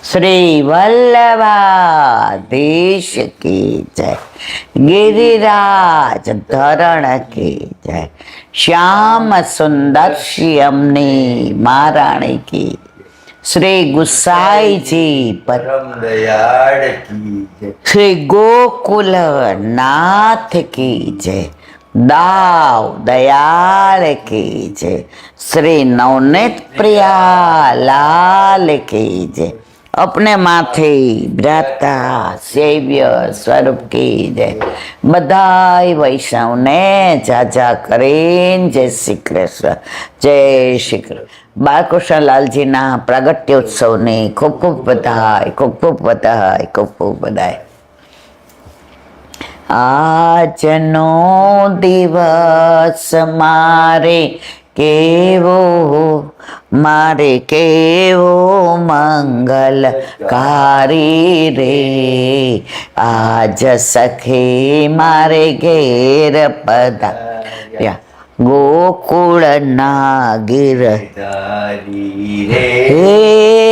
श्री वल्लभाधीश की जय, गिरिराज धरण की जय, श्याम सुंदर श्यामनी महारानी की, श्री गुसाई जी परम दयाड़ की जय, श्री गोकुल नाथ की जय, दाव दयाल की जय, श्री नवनीत प्रिया लाल की जय, अपने माथे भ्राता सेव्य स्वरूप की जय, बधाई वैष्णव ने जाजा करेन जय श्री कृष्ण, जय श्री कृष्ण। बालकृष्णलालजी ना प्रागट्योत्सव ने खूब खूब बधाई, खूब खूब बधाई, खूब खूब बधाई। આજનો દિવસ મારે કેવો મંગલકારી રે, આજ સખે મારે ઘેર પધાર્યા ગોકુળના ગીર તારી રે હે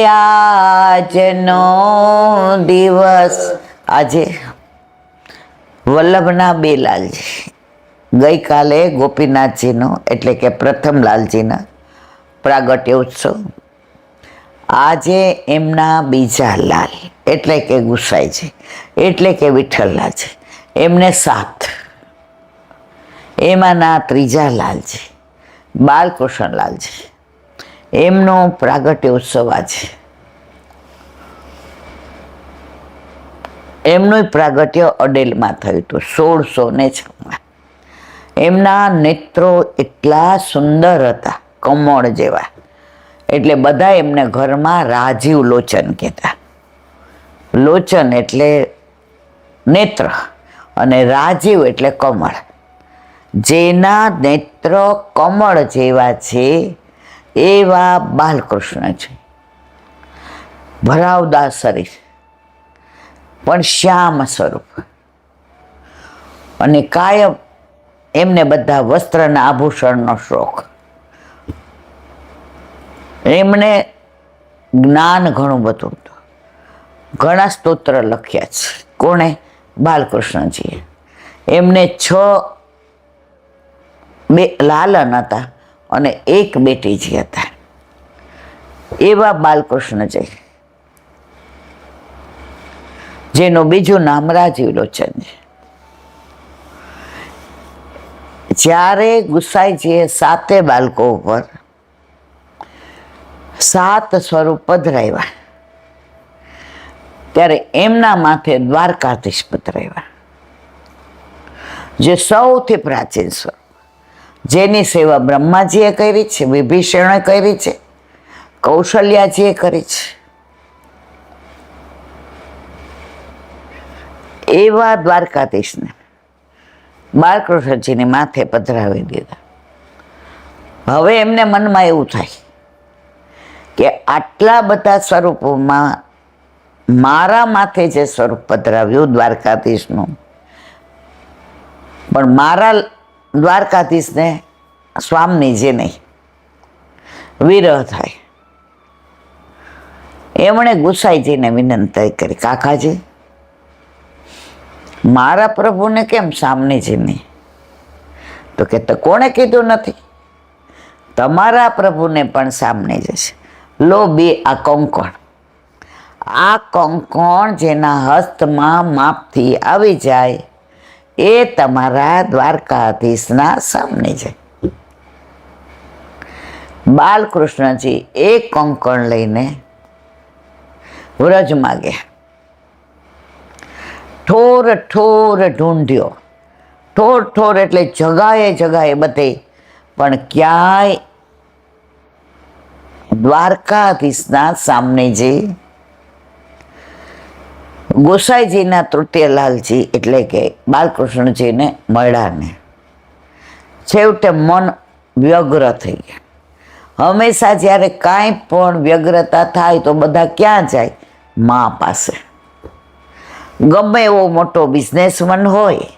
આજનો દિવસ। આજે વલ્લભના બે લાલજી, ગઈકાલે ગોપીનાથજીનો એટલે કે પ્રથમ લાલજીના પ્રાગટ્ય ઉત્સવ, આજે એમના બીજા લાલ એટલે કે ગુસાઈજી એટલે કે વિઠ્ઠલલાલજી, એમને 7, એમાંના ત્રીજા લાલજી બાલકૃષ્ણલાલજી, એમનો પ્રાગટ્ય ઉત્સવ આજે। એમનું પ્રાગટ્ય અડેલમાં થયું હતું 1606। એમના નેત્રો એટલા સુંદર હતા, કમળ જેવા, એટલે બધા એમને ઘરમાં રાજીવ લોચન કહેતા। લોચન એટલે નેત્ર અને રાજીવ એટલે કમળ। જેના નેત્ર કમળ જેવા છે એવા બાલકૃષ્ણ છે। ભરાવદાર શરીર પણ શ્યામ સ્વરૂપ, અને કાયમ એમને બધા વસ્ત્રના આભૂષણનો શોખ। એમણે જ્ઞાન ઘણું બધું હતું, ઘણા સ્તોત્ર લખ્યા છે। કોણે? બાલકૃષ્ણજીએ। એમને 6 લાલન હતા અને 1 બેટીજી હતા। એવા બાલકૃષ્ણજી, જેનું બીજું નામ રાજીવ લોચન છે। જ્યારે ગુસાઈજીએ 7 બાળકો ઉપર 7 સ્વરૂપ પધરાવ્યા, ત્યારે એમના માથે દ્વારકાધીશ પધરાવ્યા, જે સૌથી પ્રાચીન સ્વરૂપ, જેની સેવા બ્રહ્માજીએ કરી છે, વિભીષણે કરી છે, કૌશલ્યાજીએ કરી છે। એવા દ્વારકાધીશને બાલકૃષ્ણજીની માથે પધરાવી દીધા। હવે એમને મનમાં એવું થાય કે આટલા બધા સ્વરૂપોમાં મારા માથે જે સ્વરૂપ પધરાવ્યું દ્વારકાધીશનું, પણ મારા દ્વારકાધીશને સ્વામીજી નહીં, વિરહ થાય। એમણે ગુસાઈજીને વિનંતી કરી, કાકાજી મારા પ્રભુને કેમ સામનેજી નહીં? તો કે તો કોણે કીધું નથી? તમારા પ્રભુને પણ સામને જશે। લો બે આ કંકણ, આ કંકણ જેના હસ્તમાં માપથી આવી જાય એ તમારા દ્વારકાધીશના સામને જાય। બાલકૃષ્ણજી એક કંકણ લઈને વ્રજમાં ગયા। ઠોર ઠોર ઢૂંઢ્યો, ઠોર ઠોર એટલે જગાએ જગાએ બધે, પણ ક્યાંય દ્વારકાધીશના સામને જે ગોસાઈજીના તૃતીય લાલજી એટલે કે બાલકૃષ્ણજીને મળ્યા ને, છેવટે મન વ્યગ્ર થઈ ગયા। હંમેશા જ્યારે કાંઈ પણ વ્યગ્રતા થાય તો બધા ક્યાં જાય? મા પાસે। ગમે એવો મોટો બિઝનેસમેન હોય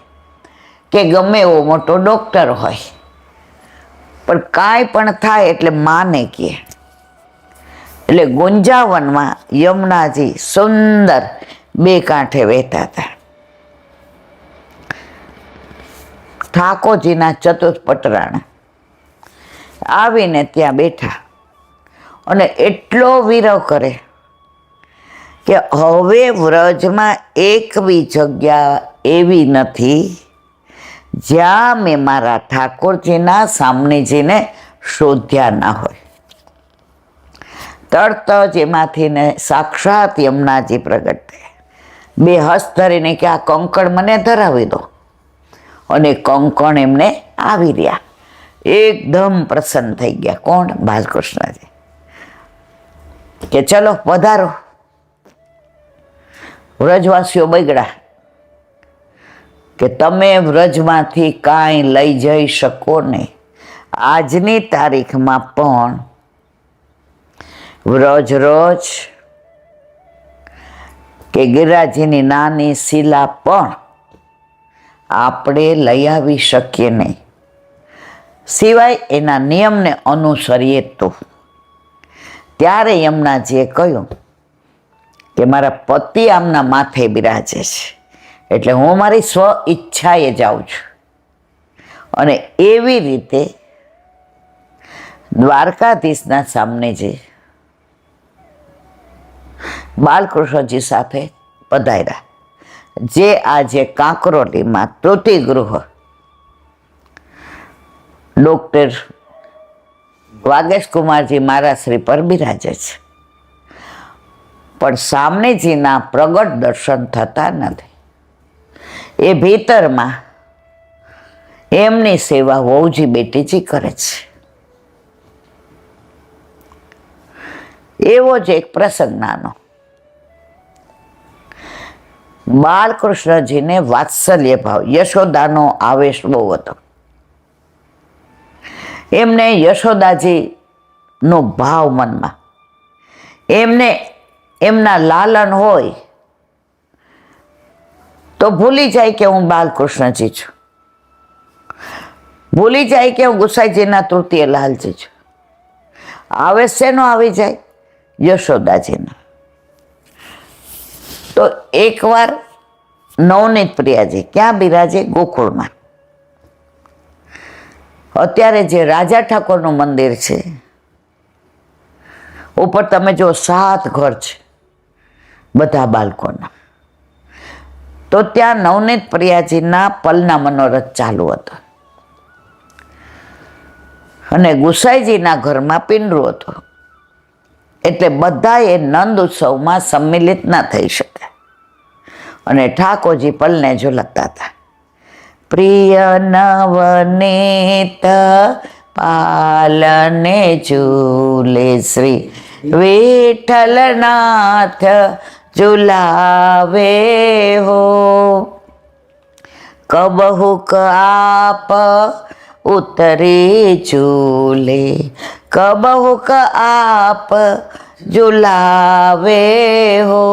કે ગમે એવો મોટો ડૉક્ટર હોય, પણ કાંઈ પણ થાય એટલે માને કહે એટલે ગુંજાવનમાં યમુનાજી સુંદર બે કાંઠે વહેતા હતા. ઠાકોરજીના ચતુષ્પટરાણા આવીને ત્યાં બેઠા અને એટલો વિરહ કરે કે હવે વ્રજમાં એક બી જગ્યા એવી નથી જ્યાં મેં મારા ઠાકોરજીના સામનેજીને શોધ્યા ના હોય. તરત જ એમાંથી ને સાક્ષાત યમુનાજી પ્રગટ થયા. બે હસ્ત ધરીને કે આ કંકણ મને ધરાવી દો, અને કંકણ એમને આવી રહ્યા. એકદમ પ્રસન્ન થઈ ગયા. કોણ? બાલકૃષ્ણજી. કે ચલો પધારો. વ્રજવાસીઓ બગડ્યા કે તમે વ્રજમાંથી કાંઈ લઈ જઈ શકો નહીં. આજની તારીખમાં પણ વ્રજ રોજ કે ગિરિરાજની નાની શિલા પણ આપણે લઈ આવી શકીએ નહીં, સિવાય એના નિયમને અનુસરીએ તો. ત્યારે યમુનાજીએ કહ્યું કે મારા પતિ આમના માથે બિરાજે છે, એટલે હું મારી સ્વ ઈચ્છાએ જાઉં છું. અને એવી રીતે દ્વારકાધીશના સામને જે બાલકૃષ્ણજી સાથે પધાર્યા, જે આજે કાંકરોલીમાં તૃતિગૃહ ડૉક્ટર વાગેશ કુમારજી મહારાજશ્રી પર બિરાજે છે. પણ સામનેજીના પ્રગટ દર્શન થતા નથી. એ ભીતરમાં એમની સેવા વહુજી બેટીજી કરે છે. એવો જ એક પ્રસંગ નાનો. બાલકૃષ્ણજીને વાત્સલ્ય ભાવ, યશોદાનો આવેશ બહુ હતો. એમને યશોદાજીનો ભાવ મનમાં, એમને એમના લાલન હોય તો ભૂલી જાય કે હું બાલકૃષ્ણજી છું, ભૂલી જાય કે હું ગુસાઈજીના તૃતીય લાલજી છું. આવેશ શેનો આવી જાય? યશોદાજીનો. તો એકવાર નવનીત પ્રિયાજી ક્યાં બિરાજે? ગોકુળમાં. અત્યારે જે રાજા ઠાકોરનું મંદિર છે, ઉપર તમે જો 7 ઘર છે બધા બાળકોના. તો ત્યાં નવનીત પ્રિયાજીના પલના મનોરથ ચાલુ હતો, અને ગુસાઈજીના ઘરમાં પિંડરું હતું. એટલે બધા એ નંદ ઉત્સવમાં સંમિલિત ના થઈ શકે. અને ઠાકોરજી પલને ઝુલકતા હતા. પ્રિય નવનીત પાલને ઝૂલે શ્રી વિઠ્ઠલનાથ ઝુલાવે હો. કબહુક આપ ઉતરી ઝૂલે, કબહુક આપ ઝુલાવે હો.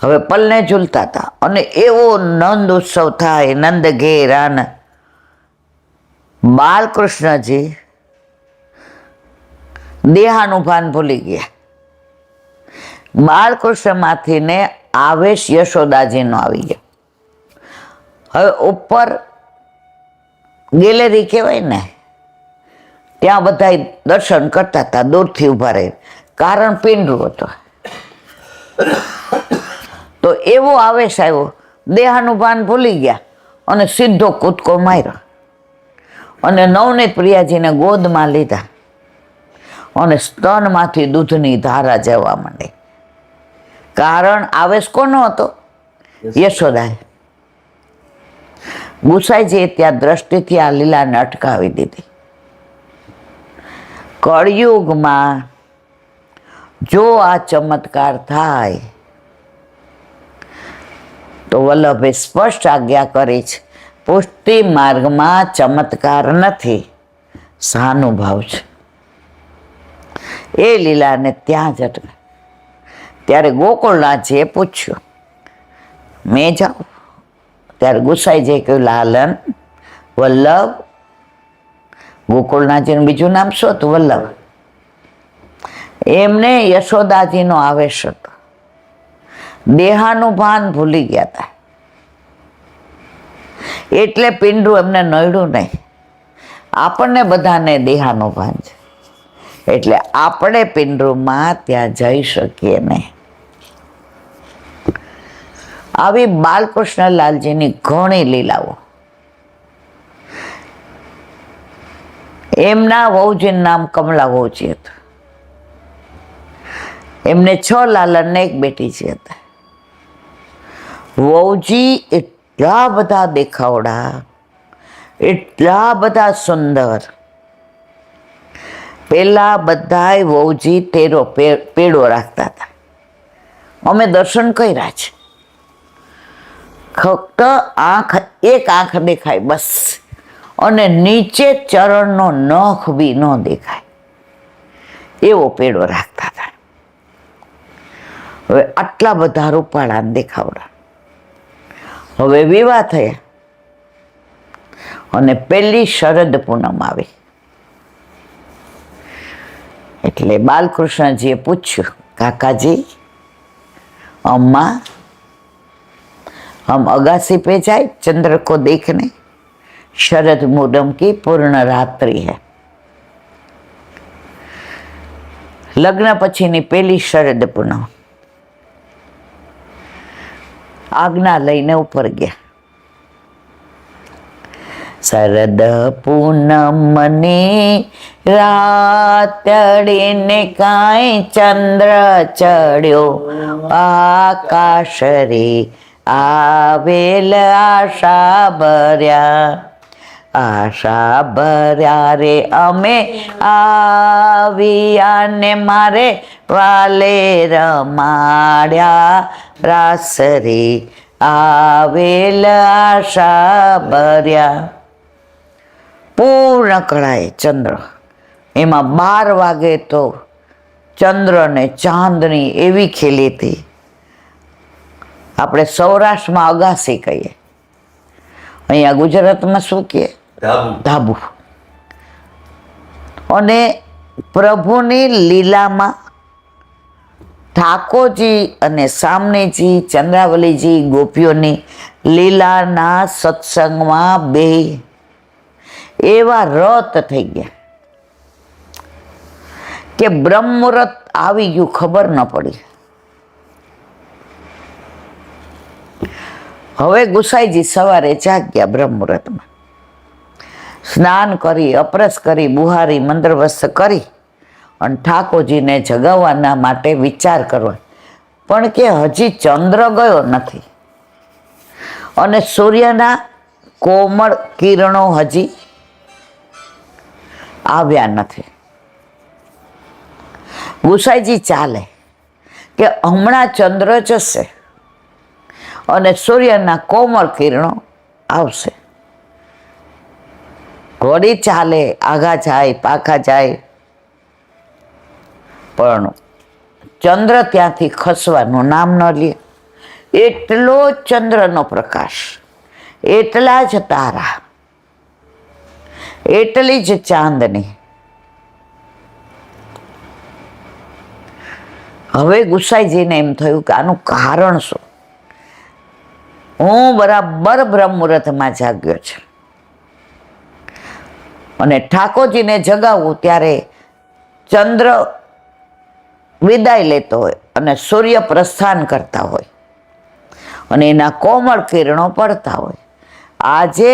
હવે પલને ઝૂલતા હતા, અને એવો નંદ ઉત્સવ થાય, નંદ ઘેર આનંદ. બાલકૃષ્ણજી દેહાનું ભાન ભૂલી ગયા. બાલકૃષ્ણમાંથી ને આવેશ યશોદાજીનો આવી ગયો. હવે ઉપર ગેલેરી કહેવાય ને, ત્યાં બધા દર્શન કરતા હતા દૂરથી ઊભા રહી, કારણ પિંડરું હતું. તો એવો આવેશ આવ્યો, દેહાનું ભાન ભૂલી ગયા અને સીધો કૂદકો માર્યો, અને નવનીત પ્રિયાજીને ગોદમાં લીધા, અને સ્તનમાંથી દૂધની ધારા જવા માંડી. કારણ આવેશ કોનો હતો? યશોદાએ. ગુસાઈજીએ ત્યાં દ્રષ્ટિથી આ લીલાને અટકાવી દીધી. કળિયુગમાં જો આ ચમત્કાર થાય તો વલ્લભે સ્પષ્ટ આજ્ઞા કરી છે, પુષ્ટિ માર્ગમાં ચમત્કાર નથી, સહાનુભાવ છે. એ લીલાને ત્યાં જ અટકે. ત્યારે ગોકુળનાથજીએ પૂછ્યું, મેં જાઉં? ત્યારે ગુસાઈજીએ કહ્યું, લાલન વલ્લભ. ગોકુળનાથજીનું બીજું નામ શું હતું? વલ્લભ. એમને યશોદાજીનો આવેશ હતો, દેહાનું ભાન ભૂલી ગયા હતા, એટલે પિંડું એમને નડ્યું નહીં. આપણને બધાને દેહાનું ભાન છે, એટલે આપણે પિંડુમાં ત્યાં જઈ શકીએ નહીં. આવી બાલકૃષ્ણલાલજીની ઘણી લીલાઓ. એમના વહુજીનું નામ કમલા વહુજી હતું. એમને 6 લાલન ને 1 બેટીજી હતા. વહુજી એટલા બધા દેખાવડા, એટલા બધા સુંદર. પેલા બધાય વહુજી પેડો રાખતા હતા. અમે દર્શન કર્યા છે. ફક્ત એક આંખ દેખાય બસ, અને નીચે ચરણનો નખ બી ન દેખાય એવો પેડો રાખતા હતા. હવે આટલા બધા રૂપાળા દેખાવડા. હવે વિવાહ થયા અને પહેલી શરદ પૂનમ આવી. એટલે બાલકૃષ્ણજીએ પૂછ્યું, કાકાજી, अम्मा हम अगासी पे जाए, चंद्र को देखने, शरद पूनम की पूर्ण रात्रि है. लग्न पछीनी पहली शरद पूनम. आज्ञा लईने ऊपर गया. शरद पूनम ने रातड़ीने काई चंद्र चढ़्यो आकाश रे, आवेल आशा भर्या रे अमे आविया ने मारे वाले रमाड्या रास रे, आवेल आशा भर्या. પૂર્ણ કળાએ ચંદ્ર, એમાં 12 વાગે તો ચંદ્ર ને ચાંદની એવી ખીલી હતી. આપણે સૌરાષ્ટ્રમાં અગાસી કહીએ, અહીંયા ગુજરાતમાં શું કહે? ધાબુ. અને પ્રભુની લીલામાં ઠાકોરજી અને સામનેજી, ચંદ્રાવલીજી, ગોપીઓની લીલાના સત્સંગમાં બે એવા રત થઈ ગયા કે બ્રહ્મ મુહૂર્ત આવી ગયું, ખબર ન પડી. હવે ગુસાઈજી સવારે જાગ્યા બ્રહ્મ મુહૂર્તમાં, સ્નાન કરી, અપરસ કરી, બુહારી, મંત્રવસ્ત કરી અને ઠાકોરજીને જગાવવાના માટે વિચાર કરવા. પણ કે હજી ચંદ્ર ગયો નથી અને સૂર્યના કોમળ કિરણો હજી આવ્યા નથી. ગુસાઈજી ચાલે કે હમણાં ચંદ્ર જશે અને સૂર્યના કોમળ કિરણો આવશે. ઘોડી ચાલે, આગા જાય, પાછા જાય, પણ ચંદ્ર ત્યાંથી ખસવાનું નામ ન લે. એટલો જ ચંદ્રનો પ્રકાશ, એટલા જ તારા, એટલી જ ચાંદની. હવે ગુસાઈજીને એમ થયું કે આનું કારણ શું? હું બરાબર બ્રહ્મ મુહૂર્તમાં જાગ્યો છું અને ઠાકોરજીને જગાવું ત્યારે ચંદ્ર વિદાય લેતો હોય અને સૂર્ય પ્રસ્થાન કરતા હોય અને એના કોમળ કિરણો પડતા હોય. આજે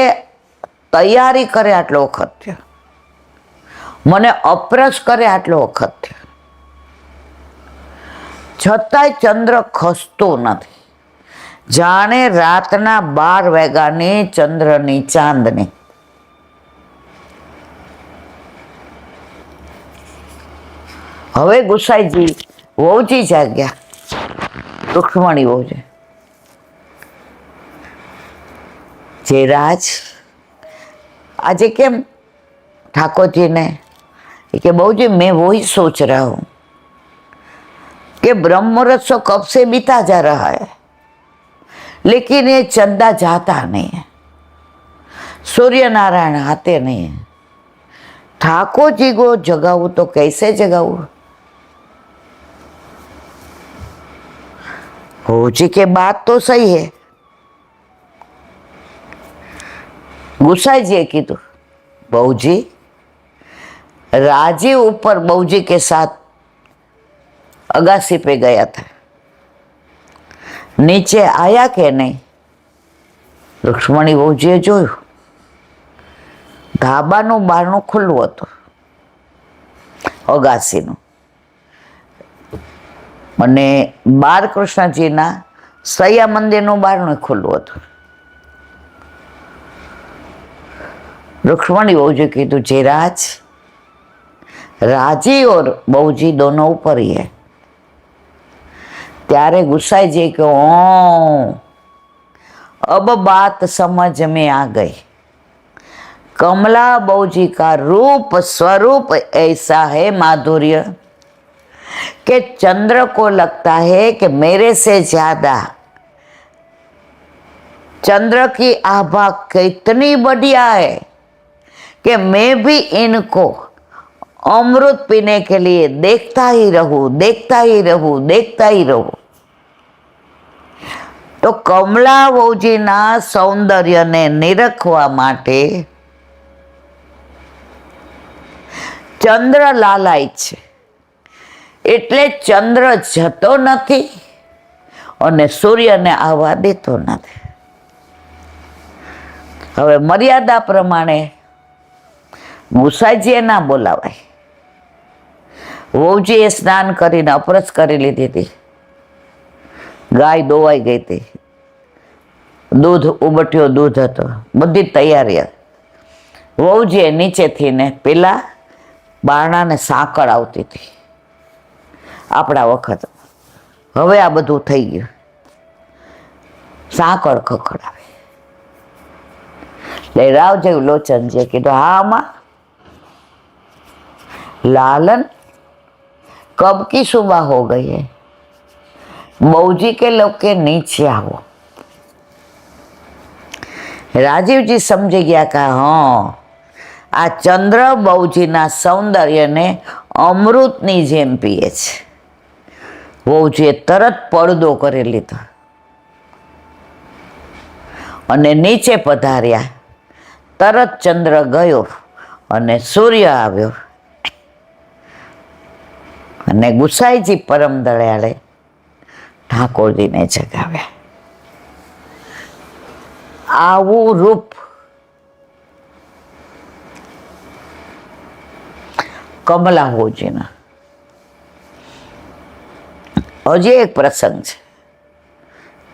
તૈયારી કરે આટલો વખત થયો, મને અપરસ કરે આટલો વખત થયો, છતાંય ચંદ્ર ખસતો નથી. જાણે રાતના 12 વાગ્યાની ચંદ્રની ચાંદની. હવે ગુસાઈજી વહુજી જાગ્યા, રૂક્ષ્મણી વહુજી. जयराज आज केम ठाकुर जी ने कि बहू जी मैं वही सोच रहा हूँ कि ब्रह्म मुहूर्त सो कब से बीता जा रहा है, लेकिन ये चंदा जाता नहीं है, सूर्य नारायण आते नहीं है. ठाकुर जी को जगाऊँ तो कैसे जगाऊँ? भौजी के बात तो सही है। गुसाई जी कीधु, बहूजी राजीव ऊपर बहूजी के साथ अगासी पे गया था, नीचे आया के नहीं? रुक्ष्मणी बहूजीए जोયું, ધાબાનું બારણું ખુલ્લું હતું અગાસીનું, અને બાલકૃષ્ણજીના સૈયા મંદિરનું બારણું ખુલ્લું હતું। रुक्मणी बहूजी कीधु, जयराज राजी और बहूजी दोनों ऊपर ही है। त्यारे गुस्साई जी के अब बात समझ में आ गई। कमला बहूजी का रूप स्वरूप ऐसा है माधुर्य कि चंद्र को लगता है कि मेरे से ज्यादा चंद्र की आभा कितनी बढ़िया है कि मैं भी इनको अमृत पीने के लिए देखता ही रहूं, देखता ही रहूं, देखता ही रहूं। तो कमला बहूजीना सौंदर्यने निरखवा माटे चंद्र लालाय छे, एटले चंद्र जतो नथी अने सूर्यने आववा देतो नथी। हवे मर्यादा प्रमाणे गुसाईजीए ना बोलावाय। वहूजीए स्नान करीने अपरस करी लीधी थी, गाय दोवाई गई थी, दूध उबट्यो दूध हतो, बधी तैयारी। वहूजीए नीचे थी ने पेला बारણા ने સાકળ આવતી હતી આપણા વખત। હવે આ બધું થઈ ગયું, સાકળ ખખડાવે। એટલે રાવજી લોચનજીએ કીધું, હા અમ્મા, लालन कब की सुबह हो गई है, बहूजी के लोग के नीचे आओ। राजीव जी समझी गया कि हाँ, आ चंद्र बहूजीना सौंदर्यने अमृतनी जेम पीए छे। बहूजीए तरत પડદો કરી લીધો અને નીચે પધાર્યા। તરત ચંદ્ર ગયો અને સૂર્ય આવ્યો અને ગુસાઈજી પરમ દયાળે ઠાકોરજીને જગાવ્યા। આવું રૂપ કમલા બહુજીના। હજી એક પ્રસંગ છે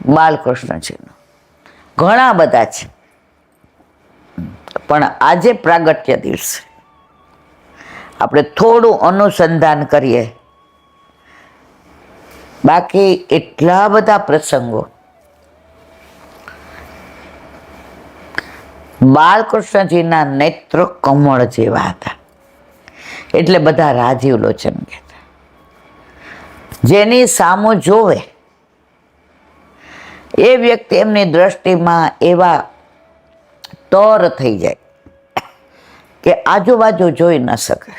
બાલકૃષ્ણજીનો, ઘણા બધા છે, પણ આજે પ્રાગટ્ય દિવસે આપણે થોડું અનુસંધાન કરીએ। બાકી એટલા બધા પ્રસંગો બાલકૃષ્ણજીના નેત્ર કમળ જેવા હતા, એટલે બધા રાજીવ લોચન કહેતા। જેની સામું જોવે એ વ્યક્તિ એમની દ્રષ્ટિમાં એવા તોર થઈ જાય કે આજુબાજુ જોઈ ન શકે,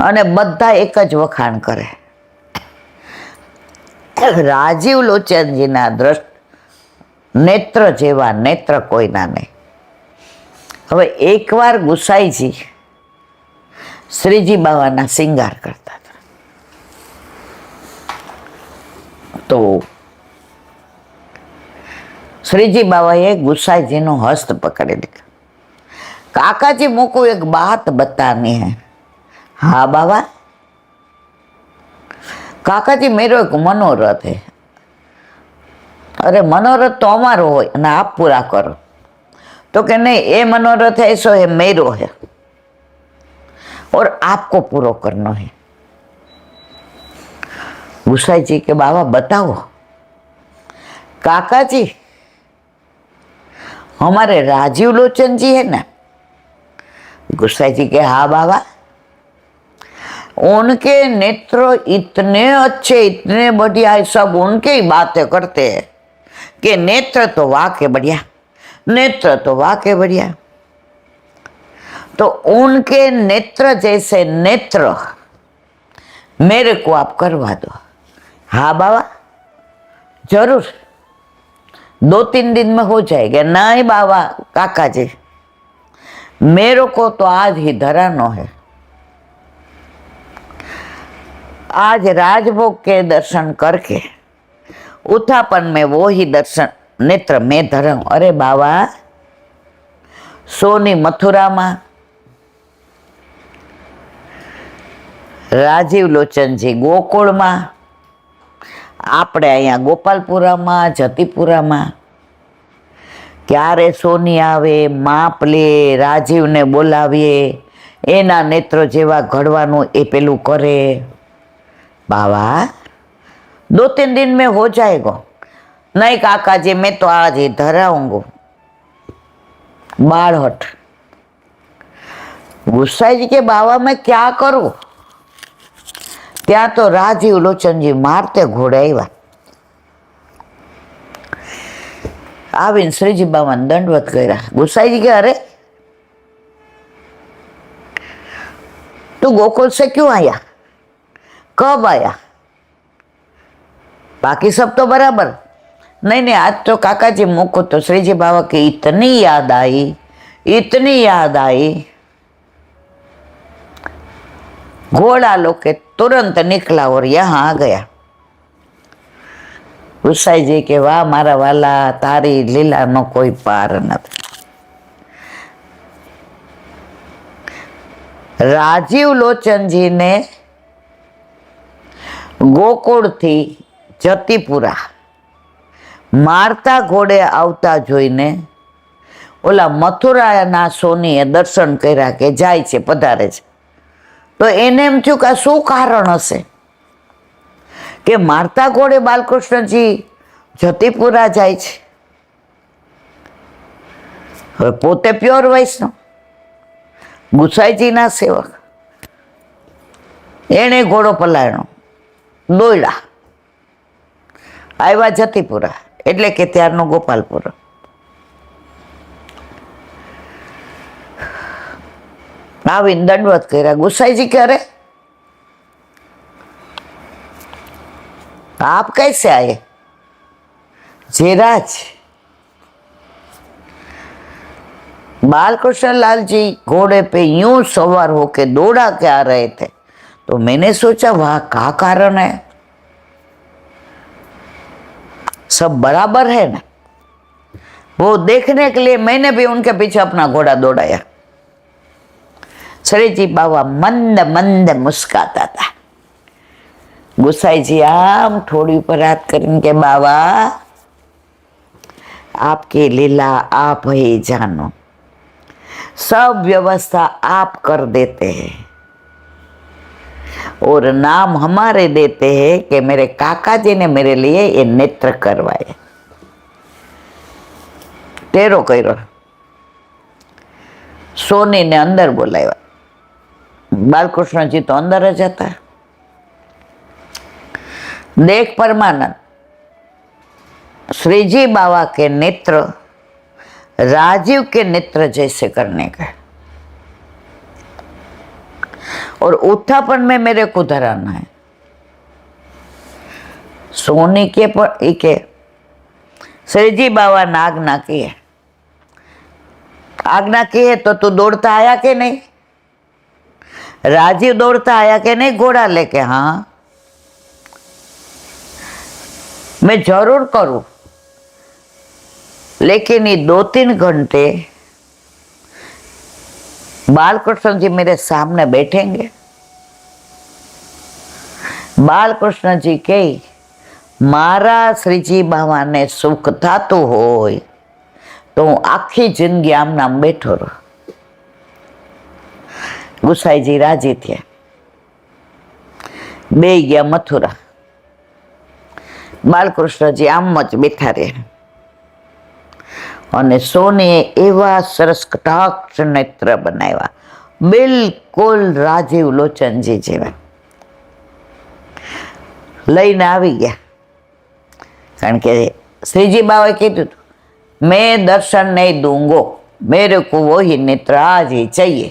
અને બધા એક જ વખાણ કરે। રાજીવ લોચનજીના નેત્ર જેવા નેત્ર કોઈના નહીં। હવે એકવાર ગુસાઈજી શ્રીજી બાવાના શિંગાર કરતા હતા, તો શ્રીજી બાવાએ ગુસાઈજીનો હસ્ત પકડી લીધો। કાકાજી मुझको एक बात बतानी है। हाँ बाबा। काकाजी मेरा एक मनोरथ है। अरे मनोरथ तो हमारो हो ना, आप पूरा करो। तो कि नहीं, ये मनोरथ है सो है मेरो है और आपको पूरा करना है। गुसाई जी के बाबा बताओ। काका जी हमारे राजीव लोचन जी है ना। गुसाई जी के हाँ बाबा, उनके नेत्र इतने अच्छे, इतने बढ़िया है, सब उनके ही बातें करते हैं कि नेत्र तो वाके बढ़िया, नेत्र तो वाके बढ़िया। तो उनके नेत्र जैसे नेत्र मेरे को आप करवा दो। हाँ बाबा जरूर, 2-3 दिन में हो जाएगा। नहीं बाबा काका जी, मेरे को तो आज ही धरानो है, आज राजभोग के दर्शन करके उत्थापन में वो ही दर्शन नेत्र में धराऊं। अरे बाबा सोनी मथुरा में राजीव लोचनजी गोकुल में, આપણે અહીંયા ગોપાલપુરામાં જતીપુરામાં ક્યારે સોની આવે, માપ લે, રાજીવને બોલાવીએ, એના નેત્રો જેવા ઘડવાનું એ પેલું કરે। बाबा 2-3 दिन में हो जाएगा। नहीं काका जी मैं तो आज ही धराऊंगा। बाढ़ गुस्साई जी के बाबा मैं क्या करूं? त्या तो राजीव लोचन जी मारते घोड़े આવ્યા। आवीने श्रीजी बाबा दंडवत कर्या। गुस्साई जी के अरे तू गोकुल से क्यों आया, कब आया? बाकी सब तो बराबर। नहीं नहीं आज तो काका जी मुझको तो श्रीजी बाबा की इतनी याद आई, इतनी याद आई, घोड़ा लोके तुरंत निकला और यहाँ आ गया। गुस्साई जी के वाह मारा वाला, तारी लीला नो कोई पार नहीं। राजीव लोचन जी ने गोकुल थी जतीपुरा मारता घोड़े आवता जोईने ओला मथुरा सोनीए दर्शन कर्या के जाय छे, पधारे छे। तो एने एम थयुं के शुं कारण हशे के मारता घोड़े बालकृष्णजी जतीपुरा जाय छे। हवे पोते प्योर वैष्णव, गुसाईजीना सेवक, एणे घोड़ो पलाळ्यो, दोयडा आव्या जतीपुरा એટલે કે ત્યારનો ગોપાલપુર। આવીને દંડવત કર્યા। ગુસાઈજી કે અરે आप कैसे आए? जेराज बालकृष्ण लाल जी घोड़े पे यूं सवार होके दौड़ा के आ रहे थे, तो मैंने सोचा वाह क्या कारण है, सब बराबर है ना। वो देखने के लिए मैंने भी उनके पीछे अपना घोड़ा दौड़ाया। श्रीजी बाबा मंद मंद मुस्काता था। गुसाई जी आम थोड़ी ऊपर हाथ करेंगे, बाबा आपकी लीला आप ही जानो, सब व्यवस्था आप कर देते हैं और नाम हमारे देते हैं कि मेरे काका जी ने मेरे लिए ये नेत्र करवाए। टेरो कर्यो। सोनी ने अंदर बोलाया। बालकृष्ण जी तो अंदर ज था। देख परमानंद, श्रीजी बाबा के नेत्र राजीव के नेत्र जैसे करने का, और उत्थापन में मेरे को धराना है। सोनी के श्रीजी बाबा ने आज्ञा की है, आज्ञा की है तो तू दौड़ता आया कि नहीं? राजीव दौड़ता आया कि नहीं घोड़ा लेके? हाँ मैं जरूर करूं, लेकिन ये 2-3 घंटे बालकृष्ण जी मेरे सामने बैठेंगे। बालकृष्ण जी के मारा श्रीजी बाबा ने सुख थातुं होय तो हूँ आखी जिंदगी आम नाम बैठो रहो। गुसाई जी राजी थे, बे गया मथुरा। बालकृष्ण जी आम ज बैठा रहे અને સોનીએ એવા સરસ કટાક્ષ નેત્ર બનાવ્યા, બિલકુલ રાજીવ લોચનજી જેવા। લઈને આવી ગયા, કારણ કે શ્રીજી બાબાએ કીધું હતું, मैं दर्शन नहीं दूंगो, मेरे को वही नेत्र आज ही चाहिए।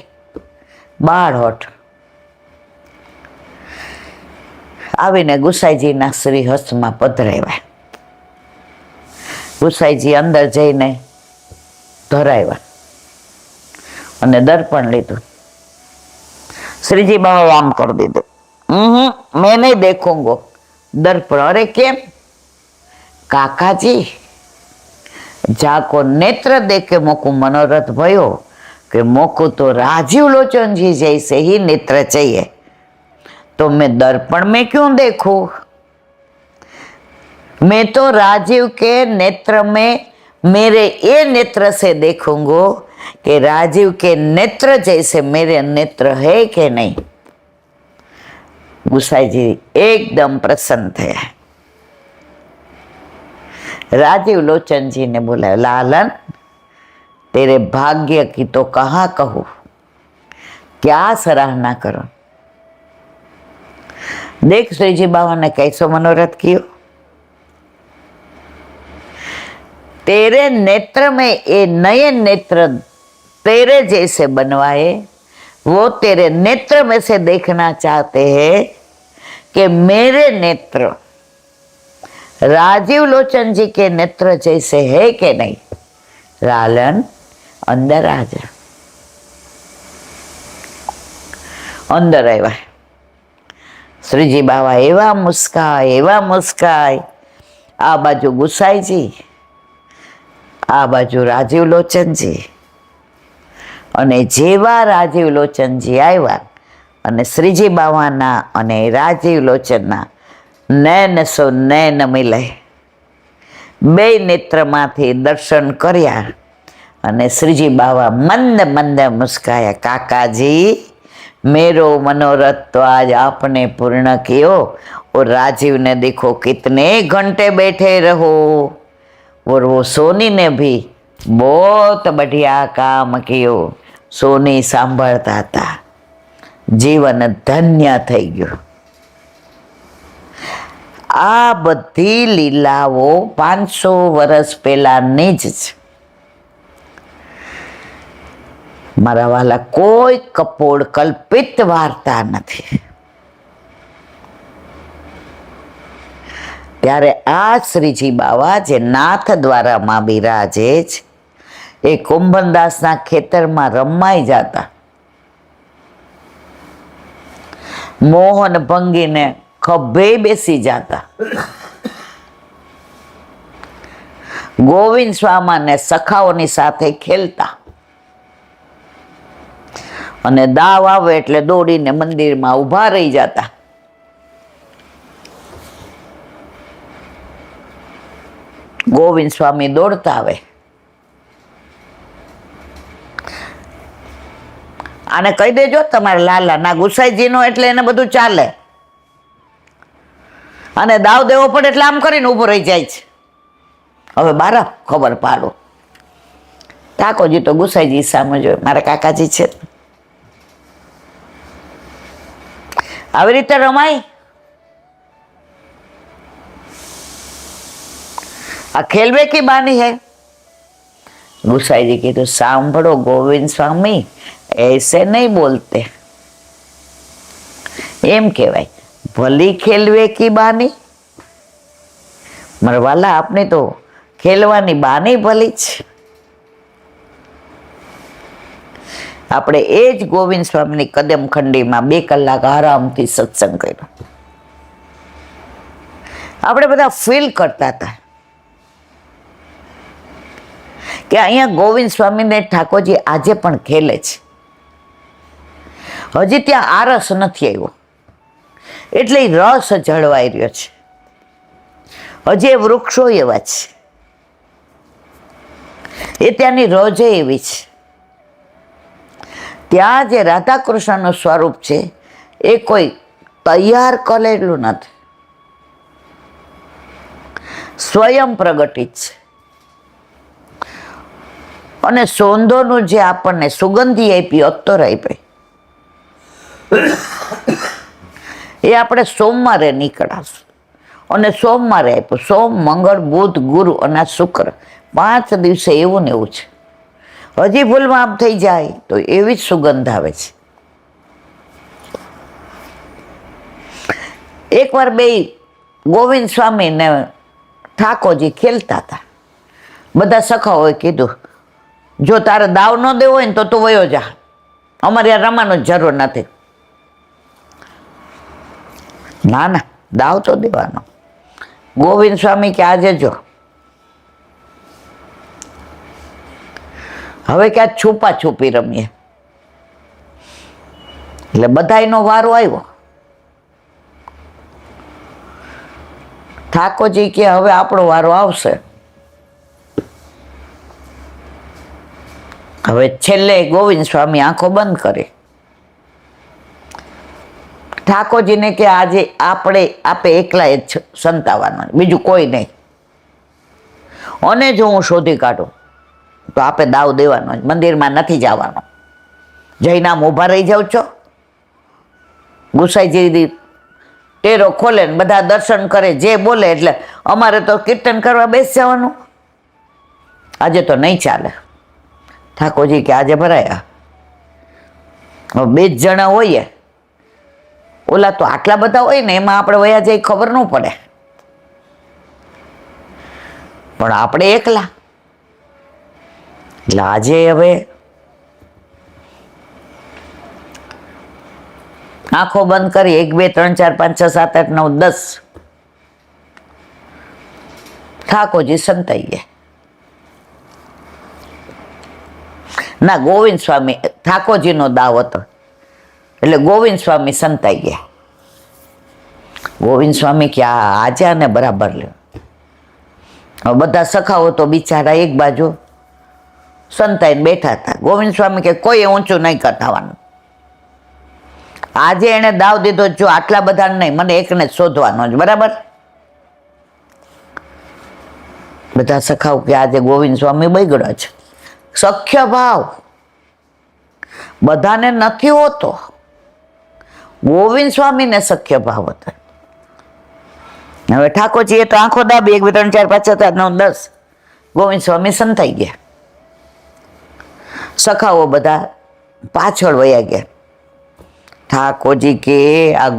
बाढ़ આવીને ગુસાઈજીના શ્રી હસ્તમાં પધરાવ્યા. ગુસાઈજી અંદર જઈને ધરાવ્યા અને દર્પણ લીધું. શ્રીજી બાબા આમ કરી દીધું, મેં નહીં દેખુંગો દર્પણ. અરે કેમ? કાકાજી જાકો नेत्र देखे मोकू मनोरथ भयो कि मोकू तो राजीव लोचन जी जैसे ही नेत्र चाहिए, तो मैं दर्पण में क्यों देखूं? मैं तो राजीव के नेत्र में मेरे ये नेत्र से देखूंगो कि राजीव के नेत्र जैसे मेरे नेत्र है कि नहीं. गुसाई जी एकदम प्रसन्न थे. राजीव लोचन जी ने बोला, लालन तेरे भाग्य की तो कहाँ कहूँ, क्या सराहना करो. देख श्रीजी बाबा ने कैसो मनोरथ कियो. तेरे नेत्र में ये नए नेत्र तेरे जैसे बनवाए, वो तेरे नेत्र में से देखना चाहते हैं कि मेरे नेत्र राजीव लोचन जी के नेत्र जैसे है कि नहीं. लालन अंदर आ जा. अंदर आया. श्रीजी बाबा एवा मुस्काय. आ बाजू गुसाईजी, आ बाजू राजीव लोचनजी. અને જેવા રાજીવ લોચનજી આવ્યા અને શ્રીજી બાવાના અને રાજીવ લોચનના નયન સો નયન મિલે, બે નેત્રમાંથી દર્શન કર્યા અને શ્રીજી બાવા મંદ મંદ મુસ્કાયા. કાકાજી मेरो मनोरथ तो आज आपने पूर्ण कियो, और राजीव ने देखो कितने घंटे बैठे रहो, और वो सोनी ने भी बहुत बढ़िया काम कियो. सोनी सांभळता था. जीवन धन्य થઈ ગયું. આ બધી લીલાઓ 500 વર્ષ પહેલાની જ છે. મારા વાલા, કોઈ કપોળ કલ્પિત વાર્તા નથી. ત્યારે આ શ્રીજી બાવા જે નાથ દ્વારામાં બિરાજે છે, એ કુંભનદાસના ખેતરમાં રમાઈ જતા. મોહન ભંગીને ખભે બેસી જતા. ગોવિંદ સ્વામાને સખાઓની સાથે ખેલતા અને દાવ આવે એટલે દોડીને મંદિરમાં ઊભા રહી જતા. ગોવિંદ સ્વામી દોડતા આવે, આને કહી દેજો તમારા લાલા ના ગુસાઈજીનો, એટલે એને બધું ચાલે. અને દાવ દેવો પડે એટલે આમ કરીને ઊભો રહી જાય છે. હવે બારા ખબર પાડો. ઠાકોરજી તો ગુસાઈજી સામે જોયે, મારા કાકાજી છે. આવી રીતે રમાય. આ ખેલવે કી બાની હૈ. ગુસાઈજી કીધું, સાંભળો ગોવિંદ સ્વામી, ऐसे नहीं बोलते. એમ કહેવાય, ભલી ખેલવે કી બાની. મરવાલા, આપને તો ખેલવાની બાની ભલી છે. આપણે એ જ ગોવિંદ સ્વામીની કદમ ખંડીમાં 2 કલાક આરામથી સત્સંગ કર્યો. આપણે બધા ફીલ કરતા હતા કે અહીંયા ગોવિંદ સ્વામીને ઠાકોરજી આજે પણ ખેલે છે. હજી ત્યાં આરસ નથી આવ્યો, એટલે રસ જળવાઈ રહ્યો છે. હજી એ વૃક્ષો એવા છે, એ ત્યાંની રોજે એવી છે. ત્યાં જે રાધા કૃષ્ણનું સ્વરૂપ છે એ કોઈ તૈયાર કરેલું નથી, સ્વયં પ્રગટિત છે. અને સોંદોનું જે આપણને સુગંધી આપી, અત્તર આપી, એ આપણે સોમવારે નીકળાશું. અને સોમવારે આપ્યું. સોમ, મંગળ, બુધ, ગુરુ અને શુક્ર 5 દિવસે એવું ને એવું છે. હજી ભૂલમાં આમ થઈ જાય તો એવી જ સુગંધ આવે છે. એકવાર બે ગોવિંદ સ્વામી ને ઠાકોરજી ખેલતા હતા. બધા સખાઓએ કીધું, જો તારે દાવ ન દેવો હોય ને તો તું વયો જા, અમારે આ રમવાનો જરૂર નથી. ના ના, દાવ તો દેવાનો. ગોવિંદ સ્વામી કે આજે જો હવે ક્યાં છુપા છુપી રમીએ. એટલે બધાયનો વારો આવ્યો. ઠાકોરજી કે હવે આપણો વારો આવશે. હવે છેલ્લે ગોવિંદ સ્વામી આંખો બંધ કરે. ઠાકોરજીને કે આજે આપે એકલા જ સંતાવાના, બીજું કોઈ નહીં. અને જો હું શોધી કાઢું તો આપે દાવ દેવાનો, મંદિરમાં નથી જવાનો. જઈને આમ ઊભા રહી જાવ છો. ગુસાઈજી ટેરો ખોલે ને બધા દર્શન કરે, જે બોલે એટલે અમારે તો કીર્તન કરવા બેસી જવાનું. આજે તો નહીં ચાલે. ઠાકોરજી કે આજે ભરાયા. બે જ જણા હોઈએ, ઓલા તો આટલા બધા હોય ને એમાં આપણે વયા જઈ ખબર ન પડે, પણ આપણે એકલા. એટલે આજે હવે આંખો બંધ કરી 1 2 3 4 5 6 7 8 9 10 ઠાકોરજી સંતાઈ ગયા. ના, ગોવિંદ સ્વામી, ઠાકોરજીનો દાવ હતો એટલે ગોવિંદ સ્વામી સંતાઈ ગયા. ગોવિંદ સ્વામી કે આજે આને બરાબર લ્યો. બધા સખાઓ તો બિચારા એક બાજુ સંતાઈને બેઠા હતા. ગોવિંદ સ્વામી કે કોઈ ઊંચું નહીં કરતાવાનું. આજે એને દાવ દીધો, જો આટલા બધા નહીં, મને એકને જ શોધવાનો જ, બરાબર. બધા સખાઓ કે આજે ગોવિંદ સ્વામી બગડ્યો છે. સખ્ય ભાવ બધાને નથી હોતો, ગોવિંદ સ્વામીને સખ્ય ભાવ હતા. હવે ઠાકોરજીએ તો આંખો દાબી 1 2 3 4 5 6 7 8 9 10 ગોવિંદ સ્વામી સંતાઈ ગયા. સખાઓ બધા પાછળ વયા ગયા. ઠાકોરજી કે આ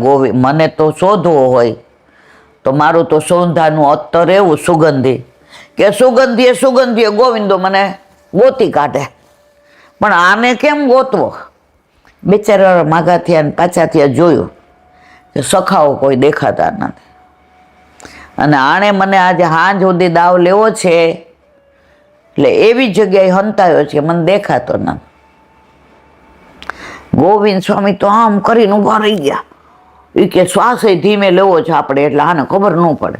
મને તો શોધવો હોય તો મારું તો સૌંધાનું અત્તર એવું સુગંધી કે સુગંધીએ ગોવિંદો મને ગોતી કાઢે, પણ આને કેમ ગોતવો? બિચારા માગા થયા ને પાછા થયા, જોયું કે સખાઓ કોઈ દેખાતા નથી. અને આણે મને આજે હાંજ સુધી દાવ લેવો છે એટલે એવી જગ્યાએ હંતાયો છે, મને દેખાતો નથી. ગોવિંદ સ્વામી તો આમ કરીને ઊભા રહી ગયા. એ કે શ્વાસ ધીમે લેવો છે આપણે, એટલે આને ખબર ન પડે.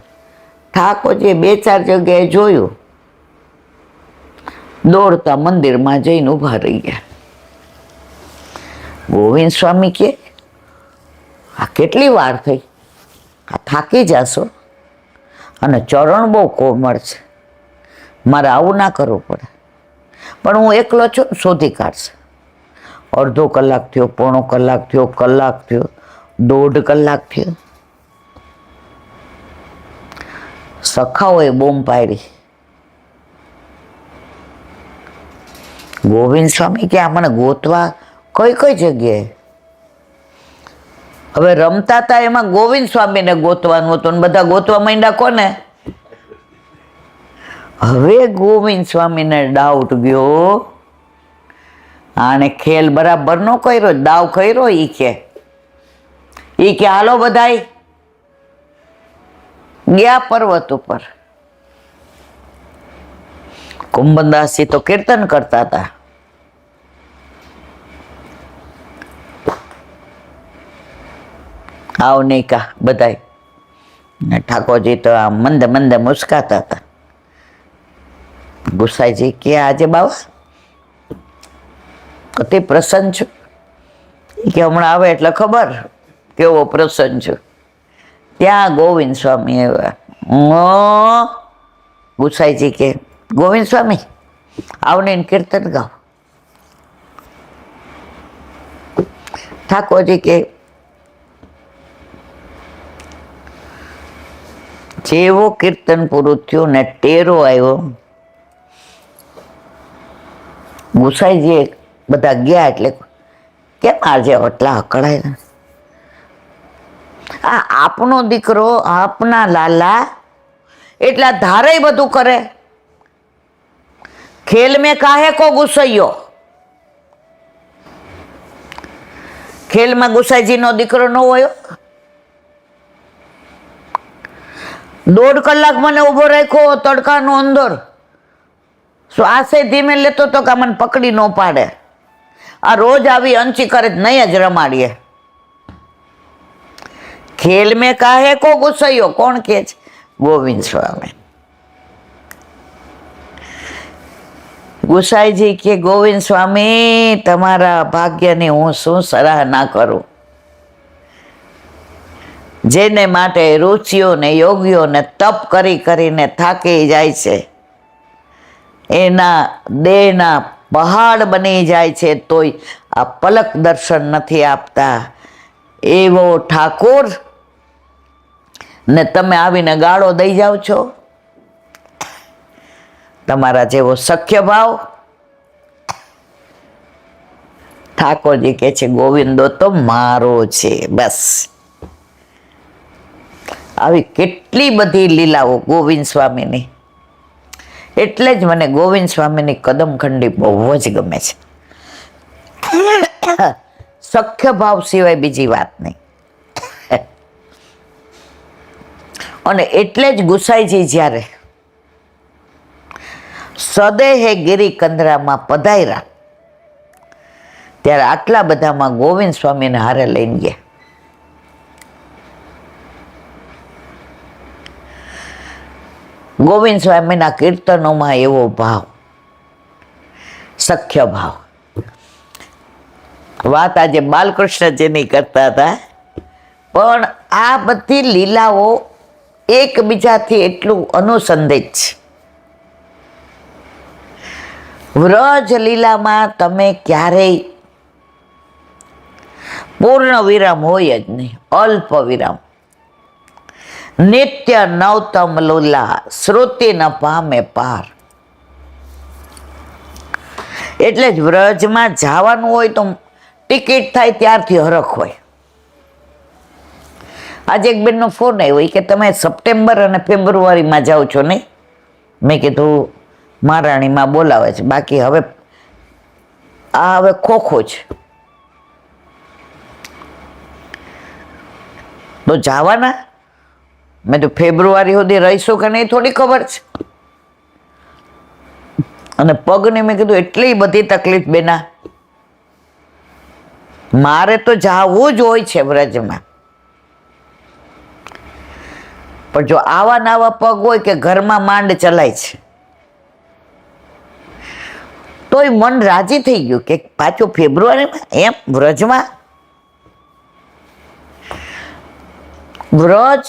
ઠાકોરજીએ 2 4 જગ્યાએ જોયું, દોડતા મંદિરમાં જઈને ઊભા રહી ગયા. ગોવિંદ સ્વામી કે આ કેટલી વાર થઈ, આ થાકી જાશો અને ચરણ બહુ કોમળ છે, મારે આવું ના કરવું પડે, પણ હું એકલો છું, શોધી કાઢશે. અડધો કલાક થયો, પોણો કલાક થયો, કલાક થયો, 1.5 કલાક થયો. સખાઓએ બૂમ પાડી. ગોવિંદ સ્વામી કે આ મને ગોતવા કઈ જગ્યાએ? હવે રમતા હતા એમાં ગોવિંદ સ્વામીને ગોતવાનું હતું ને બધા ગોતવા માંડ્યા કોને? હવે ગોવિંદ સ્વામીને ડાઉટ ગયો, આને ખેલ બરાબર નો કર્યો, દાવ કર્યો. ઈ કે હાલો બધાય ગયા પર્વત ઉપર. કુંભદાસજી તો કીર્તન કરતા હતા. આવ નહીં કા બધાય. ઠાકોરજી તો આમ મંદે મંદે મુસ્કાતા હતા. ગુસાઈજી કે આજે બાવા અતિ પ્રસન્ન છું. કે હમણાં આવે એટલે ખબર કેવો પ્રસન્ન છું. ત્યાં ગોવિંદ સ્વામી આવ્યા. ગુસાઈજી કે ગોવિંદ સ્વામી આવને કીર્તન ગાઓ. ઠાકોરજી કે જેવો કીર્તન પૂરું થયું ને ટેરો આવ્યો, ગુસાઈજી બધા ગયા એટલે કેમ આજે એટલા અકળાય? આ આપનો દીકરો, આપના લાલા એટલા ધારે બધું કરે. ખેલ મેં કાહે કો ગુસૈયો. ખેલમાં ગુસાઈજીનો દીકરો ન હોય. 1.5 કલાક મને ઉભો રાખ્યો તડકાનો અંદર, શ્વાસે ધીમે લેતો તો કે મને પકડી ન પાડે. આ રોજ આવી અંચી કરે નહીં જ રમાડીએ. ખેલ મેં કાહે કો ગુસૈયો કોણ કે છે? ગોવિંદ સ્વામી. ગુસાઈજી કે ગોવિંદ સ્વામી તમારા ભાગ્યની હું શું સરાહના કરું. જેને માટે રુચિઓ ને યોગીઓ ને તપ કરી કરીને થાકી જાય છે, એના દેહના પહાડ બની જાય છે, તોય આ પલક દર્શન નથી આપતા. એવો ઠાકોર ને તમે આવીને ગાળો દઈ જાઓ છો. તમારા જેવો સખ્ય ભાવ. ઠાકોરજી કે છે ગોવિંદો તો મારો છે બસ. આવી કેટલી બધી લીલાઓ ગોવિંદ સ્વામીની. એટલે જ મને ગોવિંદ સ્વામીની કદમખંડી બહુ જ ગમે છે. સખ્ય ભાવ સિવાય બીજી વાત નહીં. અને એટલે જ ગુસાઈજી જ્યારે સદેહે ગિરી કંદરામાં પધાર્યા ત્યારે આટલા બધામાં ગોવિંદ સ્વામીને હારે લઈને ગયા. ગોવિંદ સ્વામીના કીર્તનોમાં એવો ભાવ, સખ્ય ભાવ. વાત આજે બાલકૃષ્ણજીની કરતા હતા, પણ આ બધી લીલાઓ એકબીજાથી એટલું અનુસંધિત છે. વ્રજ લીલામાં તમે ક્યારેય પૂર્ણ વિરામ હોય જ નહીં, અલ્પ વિરામ. નિત્ય નવતમ લોલા શ્રુતિ ન પામે પાર. એટલે જ વ્રજમાં જવાનું હોય તો ટિકિટ થાય ત્યારથી હરખ હોય. આજે એક બેનનો ફોન આવ્યો કે તમે સપ્ટેમ્બર અને ફેબ્રુઆરીમાં જાઓ છો નહીં. મેં કીધું મહારાણીમાં બોલાવે છે, બાકી હવે આ હવે ખોખો છે. તો જવાના. મેં તો ફેબ્રુઆરી સુધી રહીશું કે નહીં થોડી ખબર છે. અને પગની મેં કીધું એટલી બધી તકલીફ બેના, મારે તો જવું જ હોય છે વ્રજમાં. પણ જો આવા નવા પગ હોય કે ઘરમાં માંડ ચલાય છે, તોય મન રાજી થઈ ગયું કે પાછું ફેબ્રુઆરીમાં એમ વ્રજમાં. વ્રજ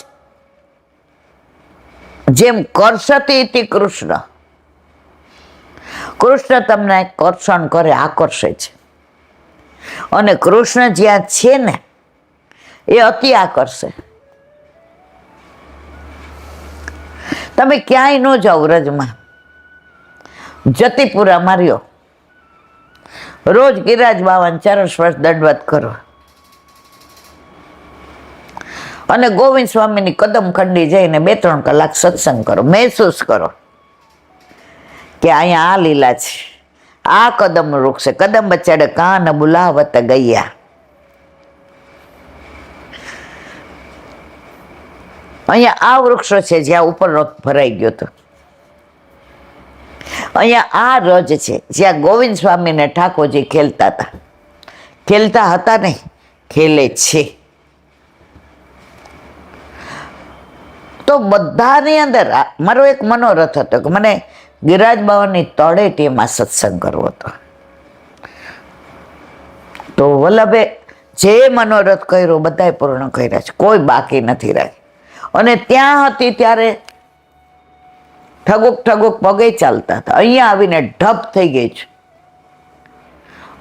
જેમ કર્ષતી ઇતિ કૃષ્ણ, કૃષ્ણ તમને કર્ષણ કરે, આકર્ષે છે. અને કૃષ્ણ જ્યાં છે ને એ અતિ આકર્ષે. તમે ક્યાંય ન જાઓ વ્રજમાં, જતીપુરામાં રહ્યો, રોજ ગિરિરાજ બાવાને ચરણ સ્પર્શ દંડવત કરો અને ગોવિંદ સ્વામીની કદમખંડી જઈને 2-3 કલાક સત્સંગ કરો. મહેસૂસ કરો કે અહીંયા આ લીલા છે, આ કદમ વૃક્ષ છે. કદમ બચાડે કાન બુલાવત ગયા. અહીંયા આ વૃક્ષો છે જ્યાં ઉપરનો ભરાઈ ગયો હતો. અહીંયા આ રજ છે જ્યાં ગોવિંદ સ્વામીને ઠાકોરજી ખેલતા હતા. ખેલતા હતા નહીં, ખેલે છે. તો બધાની અંદર મારો એક મનોરથ હતો કે મને ગિરિરાજ બાવાની તળેટીમાં સત્સંગ કરવો હતો. તો વલ્લભે જે મનોરથ કર્યો બધાએ પૂર્ણ કર્યા છે, કોઈ બાકી નથી રાખ્યું. અને ત્યાં હતી ત્યારે ઠગુક ઠગુક પગે ચાલતા હતા, અહીંયા આવીને ઢપ થઈ ગઈ છે.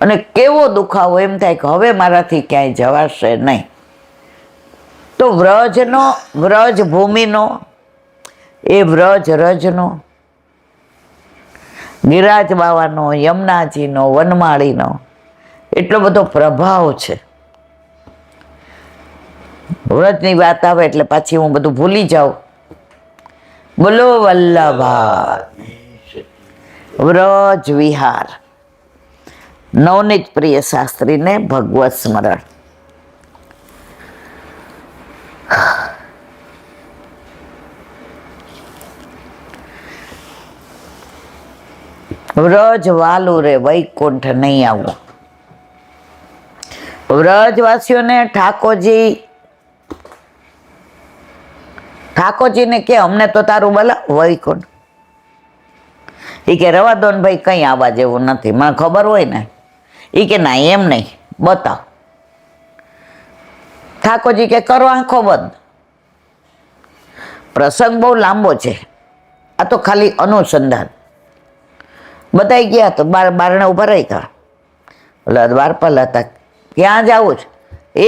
અને કેવો દુખાવો, એમ થાય કે હવે મારાથી ક્યાંય જવાશે નહીં. તો વ્રજનો, વ્રજ ભૂમિનો, એ વ્રજ રજનો, ગિરિરાજ બાવાનો, યમુનાજીનો, વનમાળીનો એટલો બધો પ્રભાવ છે. વ્રતની વાત આવે એટલે પાછી હું બધું ભૂલી જાઉં. બોલો વલ્લભા વ્રજ વિહાર. નવનીત પ્રિય શાસ્ત્રીને ભગવત સ્મરણ. વ્રજ વાલું રે વૈકુંઠ નહીં આવું. વ્રજવાસીઓને ઠાકોરજીને કે અમને તો તારું બોલા વૈકુંઠ. એ કે રવા દો ને ભાઈ, કઈ આવવા જેવું નથી, મને ખબર હોય ને. એ કે ના એમ નહીં, બતાવ. ઠાકોરજી કે કરો આંખો બંધ. પ્રસંગ બહુ લાંબો છે, આ તો ખાલી અનુસંધાન. બધાઈ ગયા તો બારણે ઉભા રહી ગયા. ઓલા દ્વારપાલ હતા, ક્યાં જવું છે? એ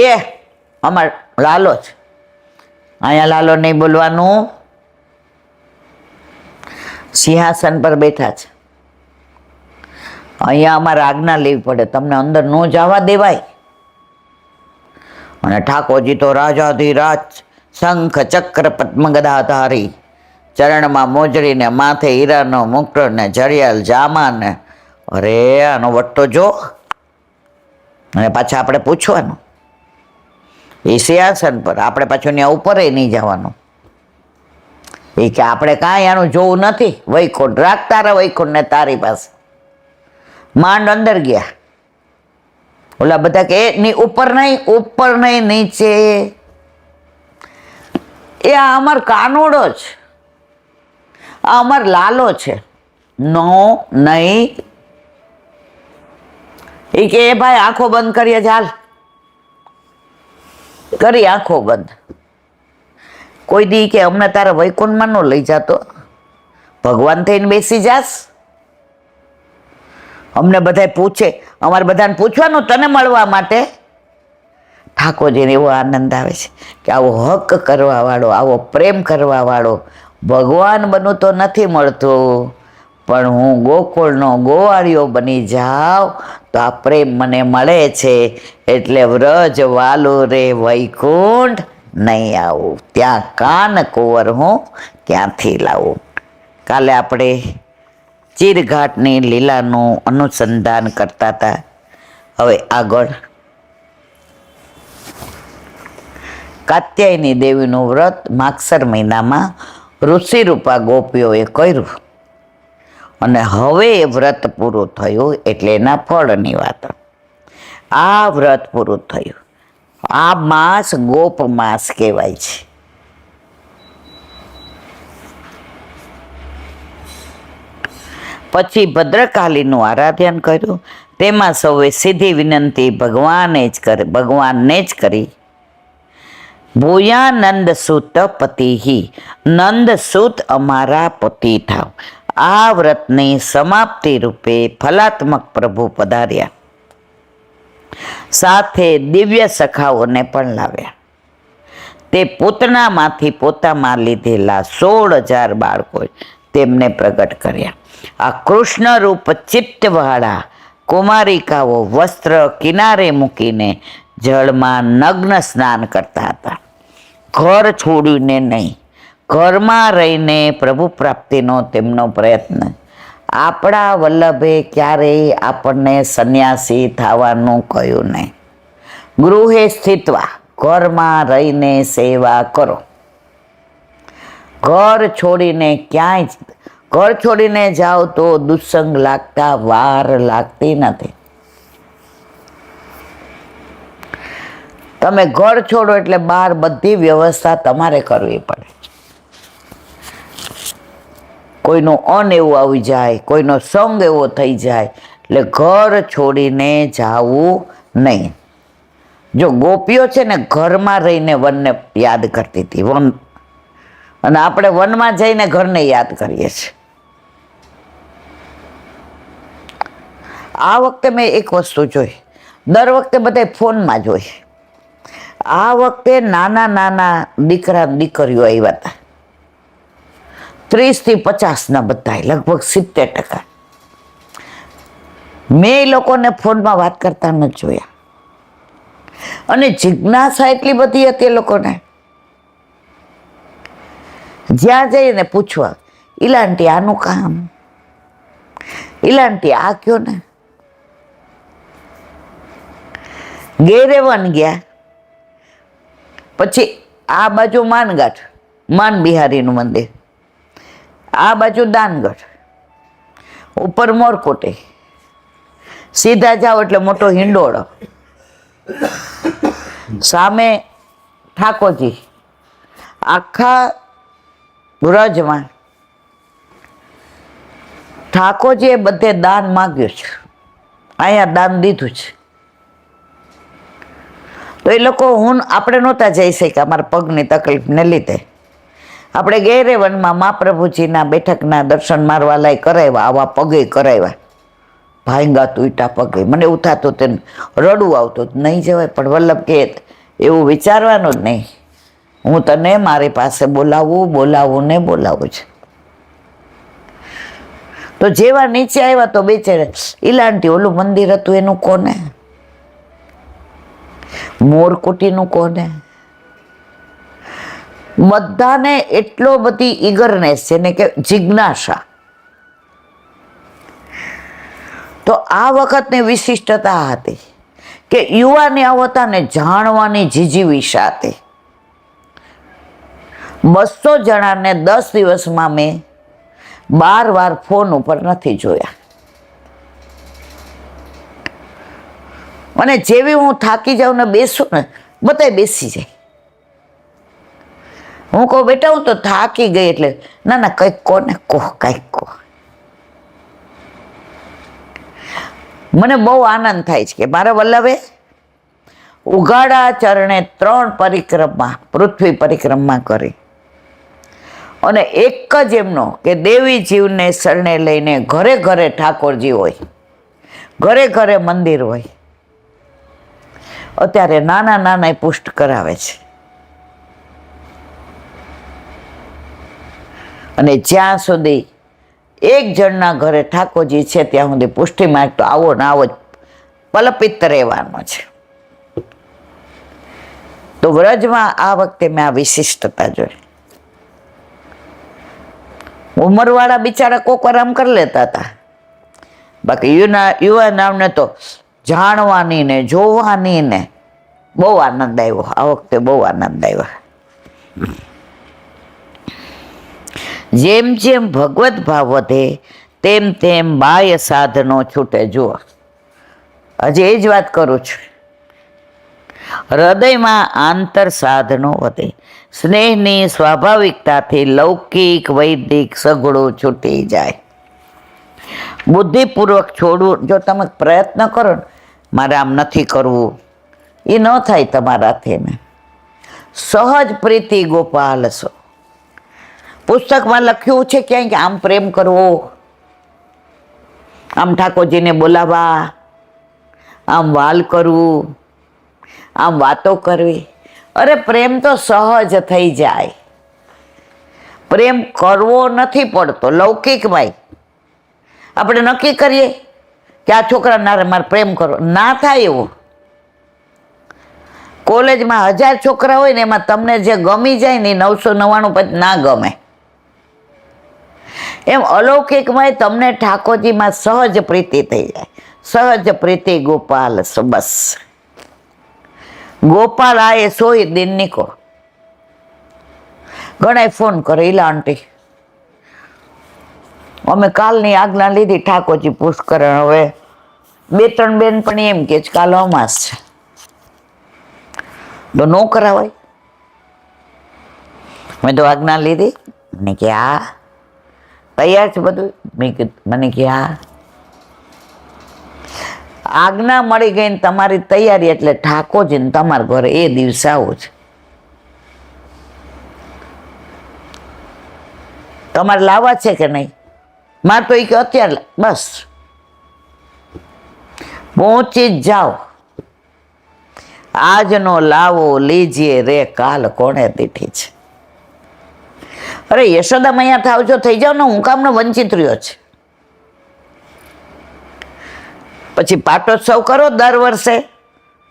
અમાર લાલો છે. અહીંયા લાલો નહીં બોલવાનું, સિંહાસન પર બેઠા છે. અહીંયા અમારે આજ્ઞા લેવી પડે, તમને અંદર ન જવા દેવાય. અને ઠાકોરજી તો રાજાધિરાજ, શંખ ચક્ર પદ્મ ગદાધારી, ચરણમાં મોજડી ને માથે હીરાનો મુકટ ને જરિયાલ જામા ને. અરે આનો વટ્ટો જો. અને પાછા આપણે પૂછવાનું એ સિંહાસન પર, આપણે પાછું ત્યાં ઉપર નહીં જવાનું. એ કે આપણે કાંઈ આનું જોવું નથી, વૈકુંઠ રાખતા રહે વૈકુંઠ ને તારી પાસે. માંડ અંદર ગયા. ઓલા બધા કે ની ઉપર નહીં નીચે. એ આ અમાર કાનોડો છે, આ અમાર લાલો છે. નો નહીં. એ કે એ ભાઈ આંખો બંધ કરીએ, ચાલ કરી આંખો બંધ. કોઈ દી કે અમને તારા વૈકુંઠમાં નો લઈ જાતો, ભગવાન થઈને બેસી જાસ. અમને બધા પૂછે, અમારે બધાને પૂછવાનું તને મળવા માટે. ઠાકોરજીને એવો આનંદ આવે છે કે આવો હક કરવા વાળો, આવો પ્રેમ કરવા વાળો ભગવાન બનવું તો નથી મળતું, પણ હું ગોકુળનો ગોવાળિયો બની જાઉં તો આ પ્રેમ મને મળે છે. એટલે વ્રજ વાલું રે વૈકુંઠ નહીં આવું, ત્યાં કાન કુંવર હું ક્યાંથી લાવું. કાલે આપણે ચીરઘાટની લીલાનું અનુસંધાન કરતા હતા. હવે આગળ કાત્યાયની દેવીનું વ્રત માગસર મહિનામાં ઋષિરૂપા ગોપીઓએ કર્યું. અને હવે એ વ્રત પૂરું થયું એટલે એના ફળની વાત. આ વ્રત પૂરું થયું, આ માસ ગોપ માસ કહેવાય છે. પછી ભદ્રકાલીનું આરાધન કર્યું. તેમાં સૌએ સીધી વિનંતી ભગવાનને જ કરી. ભૂયા નંદ સુત પતિહી, નંદ સુત અમારા પતિ થાવ. આ વ્રતની સમાપ્તિ રૂપે ફલાત્મક પ્રભુ પધાર્યા. સાથે દિવ્ય સખાઓને પણ લાવ્યા. તે પૂતનામાંથી પોતામાં લીધેલા 16,000 બાળકો તેમને પ્રગટ કર્યા. આ કૃષ્ણ રૂપ ચિત્તવાળા કુમારિકાઓ વસ્ત્ર કિનારે મૂકીને જળમાં નગ્ન સ્નાન કરતા હતા. ઘર છોડીને નહીં, ઘરમાં રહીને પ્રભુ પ્રાપ્તિનો તેમનો પ્રયત્ન. આપણા વલ્લભે ક્યારેય આપણને સંન્યાસી થવાનું કહ્યું નહીં. ગૃહે સ્થિત્વા, ઘરમાં રહીને સેવા કરો. ઘર છોડીને જાઓ તો દુસ્સંગ લાગતા વાર લાગતી નથી. તમે ઘર છોડો એટલે બહાર બધી વ્યવસ્થા તમારે કરવી પડે. કોઈનું અન એવું આવી જાય, કોઈનો સંગ એવો થઈ જાય, એટલે ઘર છોડીને જાવું નહીં. જો ગોપીઓ છે ને ઘરમાં રહીને વનને યાદ કરતી હતી, વન, અને આપણે વનમાં જઈને ઘરને યાદ કરીએ છીએ. આ વખતે મેં એક વસ્તુ જોઈ, દર વખતે બધા ફોનમાં જોઈ. આ વખતે નાના દીકરા દીકરીઓ આવ્યા હતા, 30 થી 50 બધા, લગભગ 70%. મેં એ લોકોને ફોનમાં વાત કરતા નથી જોયા. અને જિજ્ઞાસા એટલી બધી હતી એ લોકોને, જ્યાં જઈને પૂછવા, ઈલાંટી આનું કામ, ઈલાંટી આ કયો ને. ગેરેવન ગયા, પછી આ બાજુ માનગાંઠ, માન બિહારીનું મંદિર, આ બાજુ દાનગઢ, ઉપર મોરકોટી, સીધા જાઓ એટલે મોટો હિંડોળો, સામે ઠાકોરજી. આખા વ્રજમાં ઠાકોરજીએ બધે દાન માગ્યું છે, અહીંયા દાન દીધું છે. તો એ લોકો આપણે નહોતા જઈ શક્યા અમારા પગની તકલીફને લીધે. આપણે ગેરેવનમાં મહાપ્રભુજીના બેઠકના દર્શન મારવા લાય કરાવ્યા, આવા પગે કરાવ્યા, ભાંગા તૂટા પગે. મને એવું થતું તેને રડવું આવતું, નહીં જવાય. પણ વલ્લભ કે એવું વિચારવાનું જ નહીં, હું તને મારી પાસે બોલાવું ને બોલાવું છે. તો જેવા નીચે આવ્યા તો બેચારા ઈલાંટી ઓલું મંદિર હતું એનું કોને, મોરકોટીનું કોને. બધાને એટલો બધી ઈગરનેસ છે ને કે જિજ્ઞાસા. તો આ વખતની વિશિષ્ટતા હતી કે યુવાની આવતાને જાણવાની જીજીવિષા હતી. 200 જણાને 10 દિવસમાં મેં 12 વાર ફોન ઉપર નથી જોયા. અને જેવી હું થાકી જાઉં ને બેસું ને, બધાય બેસી જાય. હું કહું બેટા હું તો થાકી ગઈ, એટલે ના કંઈક કહો ને, કંઈક કહો. મને બહુ આનંદ થાય છે કે મારા વલ્લભે ઉઘાડા ચરણે 3 પરિક્રમા, પૃથ્વી પરિક્રમા કરી. અને એક જ એમનો કે દેવી જીવને શરણે લઈને ઘરે ઘરે ઠાકોરજી હોય, ઘરે ઘરે મંદિર હોય. અત્યારે નાના પુષ્ટ કરાવે છે. અને જ્યાં સુધી એક જણના ઘરે ઠાકોરજી છે ત્યાં સુધી પુષ્ટિ માર્ગ તો આવો ને આવો જ પલપિત રહેવાનો છે. તો વ્રજમાં આ વખતે મેં આ વિશિષ્ટતા જોઈ. ઉંમરવાળા બિચારા કોક આરામ કરી લેતા હતા, બાકી યુવાનોને તો જાણવાની ને જોવાની ને બહુ આનંદ આવ્યો. આ વખતે બહુ આનંદ આવ્યો. જેમ જેમ ભગવત ભાવ વધે તેમ તેમ બાહ્ય સાધનો છૂટે. જુઓ, હજી એ જ વાત કરું છું. હૃદયમાં આંતર સાધનો વધે, સ્નેહની સ્વાભાવિકતાથી લૌકિક વૈદિક સગડો છૂટી જાય. બુદ્ધિપૂર્વક છોડવું, જો તમે પ્રયત્ન કરો ને મારે આમ નથી કરવું, એ ન થાય તમારાથી ને. સહજ પ્રીતિ ગોપાલ સો. પુસ્તકમાં લખ્યું છે ક્યાંય કે આમ પ્રેમ કરવો, આમ ઠાકોરજીને બોલાવવા, આમ વાલ કરવું, આમ વાતો કરવી. અરે પ્રેમ તો સહજ થઈ જાય. પ્રેમ કરવો નથી પડતો. લૌકિકમાં આપણે નક્કી કરીએ કે આ છોકરા મારે પ્રેમ કરવો, ના થાય એવું. કોલેજમાં 1000 છોકરા હોય ને એમાં તમને જે ગમી જાય ને 999 પછી ના ગમે. એમ અલૌકિકમાં તમને ઠાકોરજીમાં સહજ પ્રીતિ થઈ જાય. સહજ પ્રીતિ ગોપાલ. બસ ગોપાલ આયે સોય દિન નિકો. ઘણા ફોન કરે, ઈલા આંટી અમે કાલની આજ્ઞા લીધી ઠાકોરજી પુષ્કરણ, હવે 2-3 બેન પણ એમ કે કાલ અમાસ છે તો નો કરાવાય. મેં તો આજ્ઞા લીધી. મને કે હા તૈયાર છે બધું. મેં કીધું, મને કે હા. આજ્ઞા મળી ગઈ ને તમારી તૈયારી એટલે ઠાકોરજીને તમારા ઘરે એ દિવસે આવું છે. તમારે લાવવા છે કે નહીં? મારે તો એ કે અત્યારે બસ પહોંચી જ જાઓ. આજનો લાવો લીજીએ રે કાલ કોણે દીઠી છે. અરે યશોદા મૈયા થાવજો, થઈ જાવ ને, હું કામનો વંચિત રહ્યો છે. પછી પાટોત્સવ કરો દર વર્ષે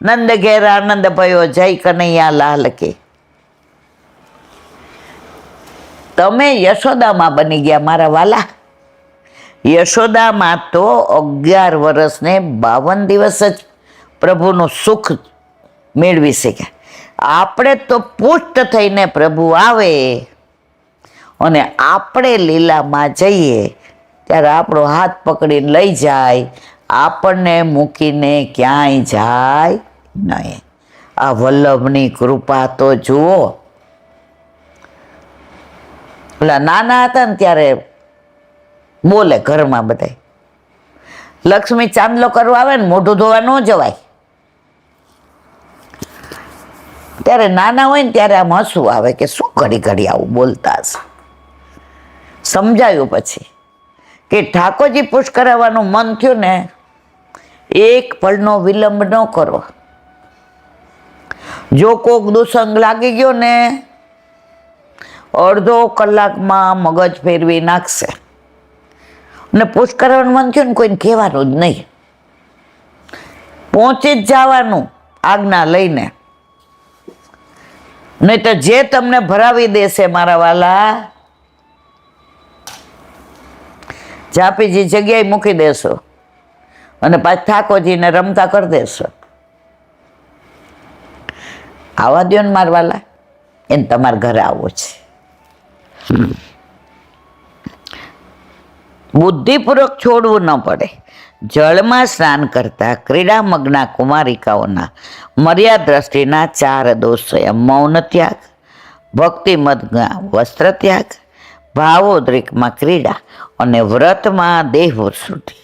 નંદ ઘેર આનંદ ભયો, જય કનૈયા લાલ કે. તમે યશોદામાં બની ગયા મારા વાલા. યશોદામાં તો 11 વર્ષ ને 52 દિવસ જ પ્રભુનું સુખ મેળવી શક્યા. આપણે તો પુષ્ટ થઈને પ્રભુ આવે અને આપણે લીલામાં જઈએ ત્યારે આપણો હાથ પકડીને લઈ જાય, આપણને મૂકીને ક્યાંય જાય નહીં. આ વલ્લભની કૃપા તો જુઓ. ઓલા નાના હતા ને ત્યારે બોલે ઘરમાં બધા, લક્ષ્મી ચાંદલો કરવા આવે ને મોઢું ધોવા ન જવાય. ત્યારે નાના હોય ને ત્યારે આમ હસવું આવે કે શું ઘડી ઘડી આવું બોલતા હશે. સમજાયું પછી કે ઠાકોરજી પુશ કરાવવાનું મન થયું ને, એક પળનો વિલંબ ન કરો. જો કોક દુસંગ લાગી ગયો ને, અડધો કલાકમાં મગજ ફેરવી નાખશે. ને પુશ કરવાનું મન થયું ને કોઈને કહેવાનું જ નહીં, પહોંચી જ જવાનું આજ્ઞા લઈને. નહીં તો જે તમને ભરાવી દેશે મારા વાલા, જાપીજી જગ્યાએ મૂકી દેશો અને પાછા ઠાકોરજીને રમતા કરી દેશો. આવા દો ને મારા વાલા, એને તમારા ઘરે આવવું છે. બુદ્ધિપૂર્વક છોડવું ન પડે. જળમાં સ્નાન કરતા ક્રીડામગ્ના કુમારિકાઓના મર્યાદ દ્રષ્ટિના 4 દોષ છે: મૌન ત્યાગ, ભક્તિમગ્ન વસ્ત્ર ત્યાગ, ભાવોદ્રેકમાં ક્રીડા અને વ્રતમાં દેહવૃત્તિ.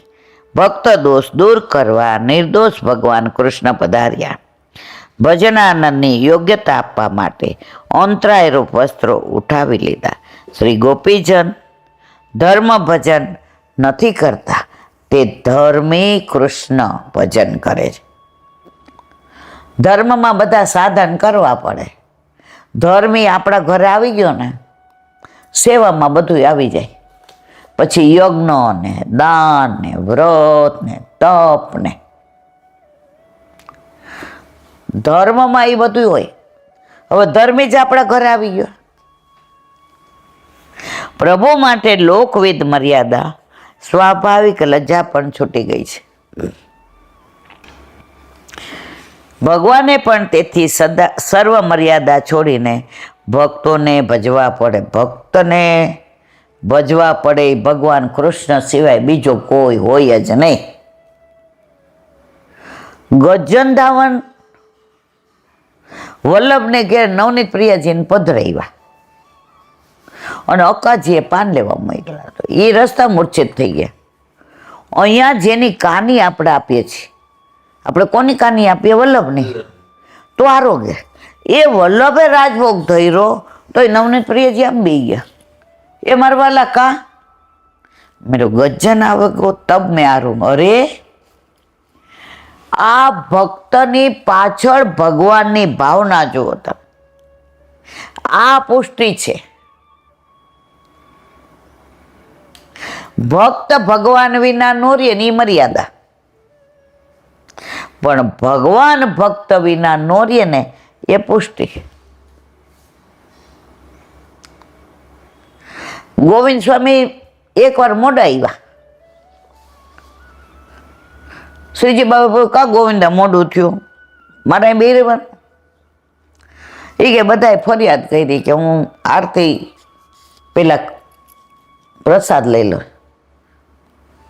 ભક્ત દોષ દૂર કરવા નિર્દોષ ભગવાન કૃષ્ણ પધાર્યા. ભજનાનંદની યોગ્યતા આપવા માટે અંતરાયરૂપ વસ્ત્રો ઉઠાવી લીધા. શ્રી ગોપીજન ધર્મ ભજન નથી કરતા, તે ધર્મી કૃષ્ણ ભજન કરે છે. ધર્મમાં બધા સાધન કરવા પડે. ધર્મી આપણા ઘરે આવી ગયો ને, સેવામાં બધું આવી જાય. પછી યજ્ઞ ને દાન ને વ્રત ને તપ ને ધર્મમાં એ બધું હોય. હવે ધર્મી જ આપણા ઘરે આવી ગયો. પ્રભુ માટે લોકવિધ મર્યાદા, સ્વાભાવિક લજ્જા પણ છૂટી ગઈ છે. ભગવાને પણ તેથી સર્વ મર્યાદા છોડીને ભક્તોને ભજવા પડે. ભક્તને ભજવા પડે ભગવાન કૃષ્ણ સિવાય બીજો કોઈ હોય જ નહીં. ગજનધાવન વલ્લભને ઘેર નવનીત પ્રિયાજીને પધરાવ્યા અને અક્કાજીએ પાન લેવા મોકલ્યા. તો એ રસ્તા મૂર્છિત થઈ ગયા. અહીંયા જેની કાની આપણે આપીએ છીએ, આપણે કોની કાની આપીએ? વલ્લભની. તો આરોગ્ય એ વલ્લભે રાજભોગ ધર્યો તો એ નવનીત પ્રિયજી આમ બી ગયા. એ મારવાલા કા મેરો ગજન આવગો તબ મેં આરું. અરે આ ભક્તની પાછળ ભગવાનની ભાવના જુઓ તમે. આ પુષ્ટિ છે. ભક્ત ભગવાન વિના નો રહે ની મર્યાદા, પણ ભગવાન ભક્ત વિના નો રહે ને એ પુષ્ટિ. ગોવિંદ સ્વામી એકવાર મોડા આવ્યા. શ્રીજી બાબા કા ગોવિંદા મોડું થયું? મારા બે રહેવાનું. એ કે બધાએ ફરિયાદ કરી કે હું આરતી પેલા પ્રસાદ લઈ લો.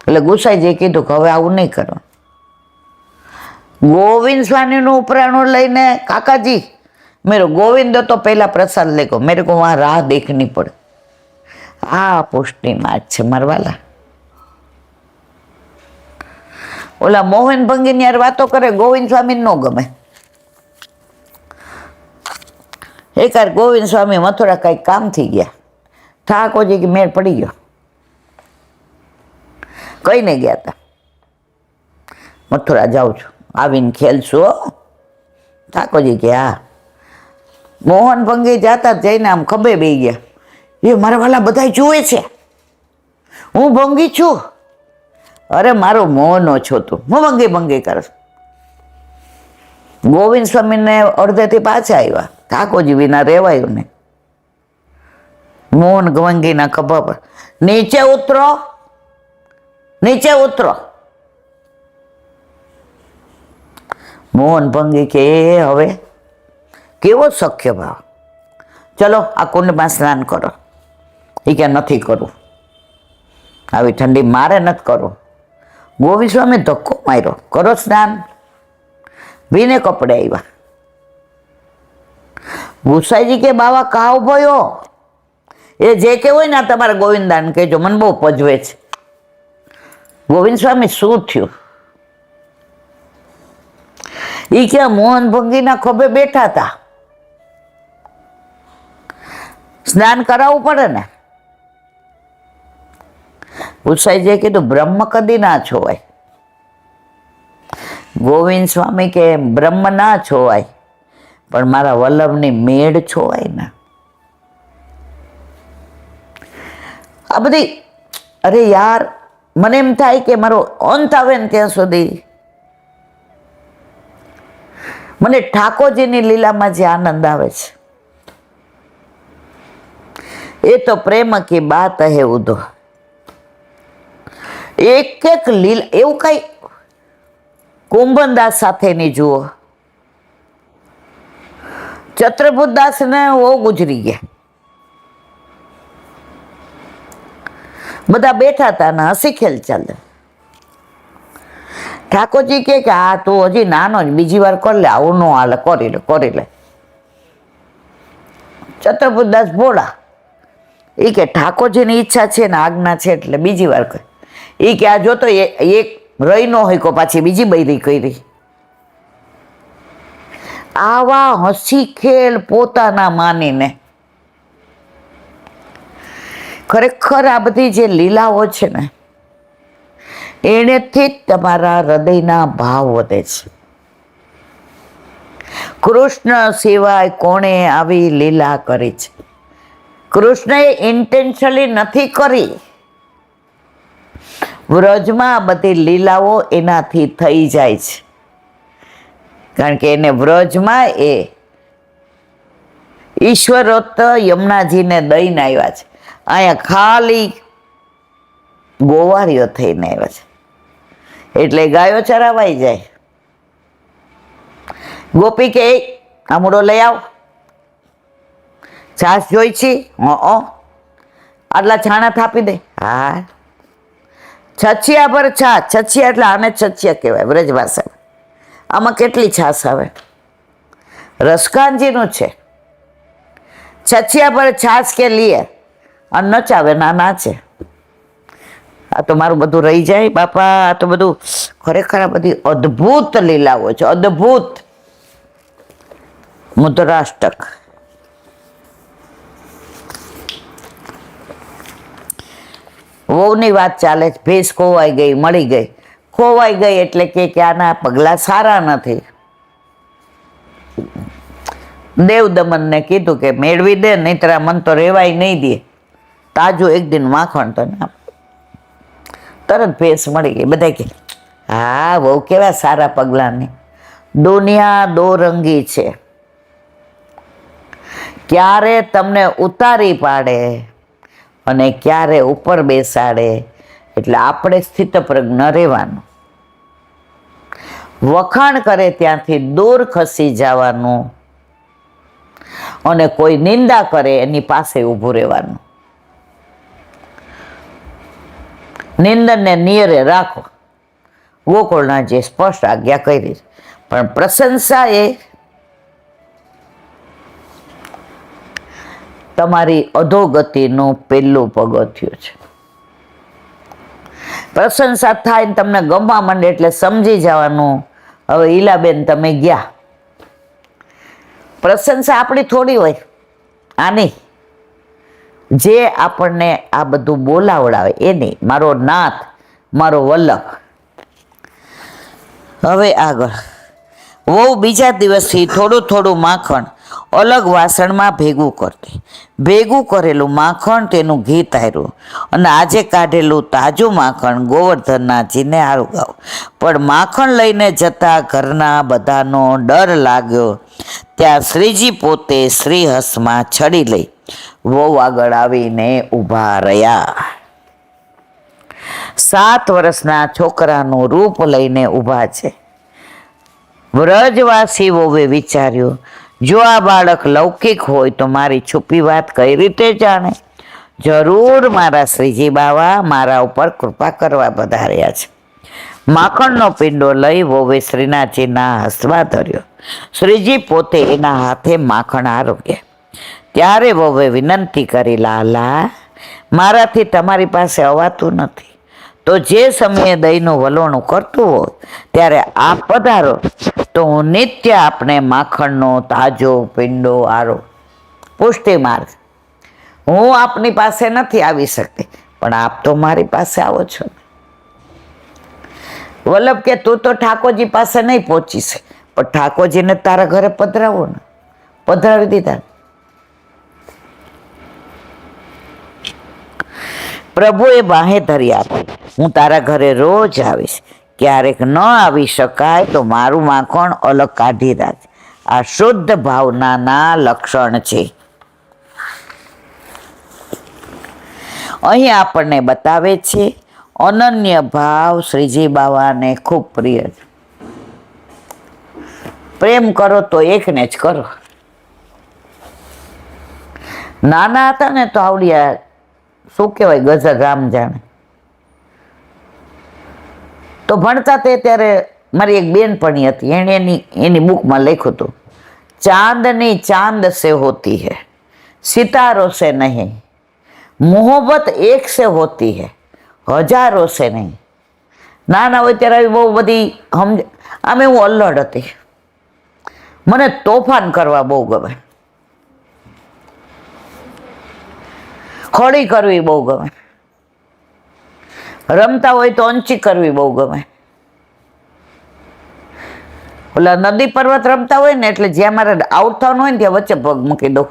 એટલે ગુસાઈજીએ કીધું કે હવે આવું નહીં કરો. ગોવિંદ સ્વામીનું ઉપરાણું લઈને કાકાજી મેરો ગોવિંદ તો પહેલા પ્રસાદ લેગો, મેરે કો વહાં રાહ દેખની પડે. આ પુષ્ટિમાં જ છે મારવાલા. ઓલા મોહન ભંગીની યાર વાતો કરે, ગોવિંદ સ્વામી ન ગમે. એકવાર ગોવિંદ સ્વામી મથુરા કઈક કામ થઈ ગયા. ઠાકોરજી કે મેળ પડી ગયો, કઈને ગયા હતા મથુરા જાઉં છું, આવીને ખેલશું. ઠાકોરજી કે હા. મોહન ભંગી જતા જઈને આમ ખભે બેસી ગયા. એ મારા વાલા બધા જુએ છે, હું ભંગી છું. અરે મારો મોહનો છો તું, હું ભંગી કરે. ગોવિંદ સ્વામીને અડધેથી પાછા આવ્યા. ઠાકોરજી વિના રહેવાયું ને. મોહન ગવંગીના ખભા પર, નીચે ઉતરો, નીચે ઉતરો. મોહન ભંગી કે હવે કેવો સખ્ય ભાવ, ચલો આ કુંડમાં સ્નાન કરો. એ કે નથી કરવું, આવી ઠંડી મારે નથી કરવું. ગોવિંદ સ્વામી ધક્કો માર્યો, કરો સ્નાન. ભીને કપડે આવ્યા. ગુસાઈજી કે બાવા કાવ ભયો, એ જે કે હોય ને તમારે ગોવિંદાને કહેજો, મને બહુ પજવે છે. ગોવિંદ સ્વામી શું થયું? એ કે મોહન ભંગીના ખભે બેઠા હતા, સ્નાન કરાવવું પડે ને. ગુસાઈજીએ કીધું બ્રહ્મ કદી ના છોવાય. ગોવિંદ સ્વામી કે બ્રહ્મ ના છોવાય, પણ મારા વલ્લભની મેળ છોવાય ને. આ બધી, અરે યાર, મને એમ થાય કે મારો અંત આવે ને ત્યાં સુધી મને ઠાકોરજીની લીલામાં જે આનંદ આવે છે એ તો પ્રેમ કી બાત હે ઉધો. એક એક લીલા, એવું કઈ કુંભનદાસ સાથેની જુઓ, ચત્રભુતદાસ ને વો ગુજરી ગયા, બધા બેઠા હતા ને હસી ખેલ ચાલે. ઠાકોરજી કે આ તું હજી નાનો જ, બીજી વાર કરી લે, આવું ન હાલે, કરી લે, કરી લે. ચત્રભુતદાસ ભોળા, એ કે ઠાકોરજીની ઈચ્છા છે ને આજ્ઞા છે એટલે બીજી વાર કરી. એ કે આ જોતો એક રહી ન હોય કો પાછી બીજી બૈરી કરી. આવા હસી ખેલ પોતાના માનીને. ખરેખર આ બધી જે લીલાઓ છે ને એનેથી જ તમારા હૃદયના ભાવ વધે છે. કૃષ્ણ સિવાય કોણે આવી લીલા કરી છે? કૃષ્ણએ ઇન્ટેન્શનલી નથી કરી. વ્રજમાં બધી લીલાઓ એનાથી થઈ જાય છે, કારણ કે એને વ્રજમાં એ ઈશ્વરોત્ત યમુનાજીને દઈને આવ્યા છે. અહીંયા ખાલી ગોવાળીઓ થઈને આવ્યા છે, એટલે ગાયો ચરાવાઈ જાય. ગોપી કે આમળો લઈ આવ, છાશ જોઈ છે, આટલા છાણા થાપી દે. હા, છછિયા પર છાશ, છછિયા એટલે આને છછિયા કહેવાય વ્રજ ભાષા. આમાં કેટલી છાશ આવે? રસકાનજીનું છે. છછિયા પર છાશ કે લીએ અને નચાવે ના નાચે. આ તો મારું બધું રહી જાય બાપા. આ તો બધું ખરેખર આ બધી અદ્ભુત લીલાઓ છે, અદ્ભુત. મુદ્રાષ્ટક, વહુની વાત ચાલે છે. ભેંસ ખોવાઈ ગઈ, મળી ગઈ. ખોવાઈ ગઈ એટલે કે આના પગલા સારા નથી. દેવ દમનને કીધું કે મેળવી દે, નહીંતર આ મન તો રેવાય નહીં દે. તાજું એક દિન માખણ તો ના. તરત ભેંસ મળી ગઈ. બધા કે હા બહુ કેવા સારા પગલાની. દુનિયા દો રંગી છે, ક્યારે તમને ઉતારી પાડે અને ક્યારે ઉપર બેસાડે. એટલે આપણે સ્થિતપ્રજ્ઞ રહેવાનું. વખાણ કરે ત્યાંથી દૂર ખસી જવાનું અને કોઈ નિંદા કરે એની પાસે ઊભું રહેવાનું. નિંદનને નિયરે રાખો. ગોકુળના જે સ્પષ્ટ આજ્ઞા કરી, પણ પ્રશંસા એ તમારી અધોગતિનું પહેલું પગથિયું છે. પ્રશંસા થાય ને તમને ગમવા માંડે એટલે સમજી જવાનું હવે ઈલાબેન તમે ગયા. પ્રશંસા આપણી થોડી હોય, આની જે આપણને આ બધું બોલાવડાવે એની. મારો નાથ, મારો વલ્લભ. હવે આગળ વહુ બીજા દિવસથી થોડું થોડું માખણ અલગ વાસણમાં ભેગું કરતી. ભેગું કરેલું માખણ તેનું ઘી તાર્યું અને આજે કાઢેલું તાજું માખણ ગોવર્ધનનાથજીને આરોગાવ. પણ માખણ લઈને જતા ઘરના બધાનો ડર લાગ્યો. ત્યાં શ્રીજી પોતે શ્રીહસ્તમાં છડી લઈ વહુ આગળ આવીને ઊભા રહ્યા. 7 વર્ષના છોકરાનું રૂપ લઈને ઊભા છે. વ્રજવાસી વહુએ વિચાર્યું, જો આ બાળક લૌકિક હોય તો મારી છુપી વાત કઈ રીતે જાણે? જરૂર મારા શ્રીજી બાવા મારા ઉપર કૃપા કરવા પધાર્યા છે. માખણનો પિંડો લઈ વહુએ શ્રીનાથજીના હસ્તમાં ધર્યો. શ્રીજી પોતે એના હાથે માખણ આરોગ્યા. ત્યારે વહુએ વિનંતી કરી, લાલા, મારાથી તમારી પાસે અવાતું નથી, તો જે સમયે દહીંનું વલોણું કરતું હોય ત્યારે આપ પધારો તો હું નિત્ય આપણે માખણનો તાજો પિંડો આરો પુષ્ટિ માર્ગ. હું આપની પાસે નથી આવી શકતી, પણ આપ તો મારી પાસે આવો છો. વલ્લભ કે તું તો ઠાકોરજી પાસે નહીં પહોંચી છે, પણ ઠાકોરજીને તારા ઘરે પધરાવો ને. પધરાવી દીધા. પ્રભુએ બાહે ધરી આપી, હું તારા ઘરે રોજ આવીશ. ક્યારેક ન આવી શકાય તો મારું માખણ અલગ કાઢી રાખ. આ શુદ્ધ ભાવનાના લક્ષણ છે. અહીં આપણને બતાવે છે અનન્ય ભાવ શ્રીજી બાવાને ખૂબ પ્રિય છે. પ્રેમ કરો તો એકને જ કરો. નાના હતા ને તો આવડિયા શું કહેવાય, ગઝલ રામ જાણે. તો ભણતા તે ત્યારે મારી એક બેનપણી હતી, એણે એની બુકમાં લખ્યું હતું, ચાંદની ચાંદ સે હોતી હૈ, સિતારો સે નહીં, મોહબ્બત એક સે હોતી હૈ, હજારો સે નહીં. નાના હોય ત્યારે આવી બહુ બધી આમે હું અલ્લડ હતી. મને તોફાન કરવા બહુ ગમે, ખોડી કરવી બહુ ગમે, રમતા હોય તો અંચી કરવી બહુ ગમે. ઓલા નદી પર્વત રમતા હોય ને એટલે જ્યાં મારે આઉટ થવાનું હોય ને ત્યાં વચ્ચે પગ મૂકી દઉં,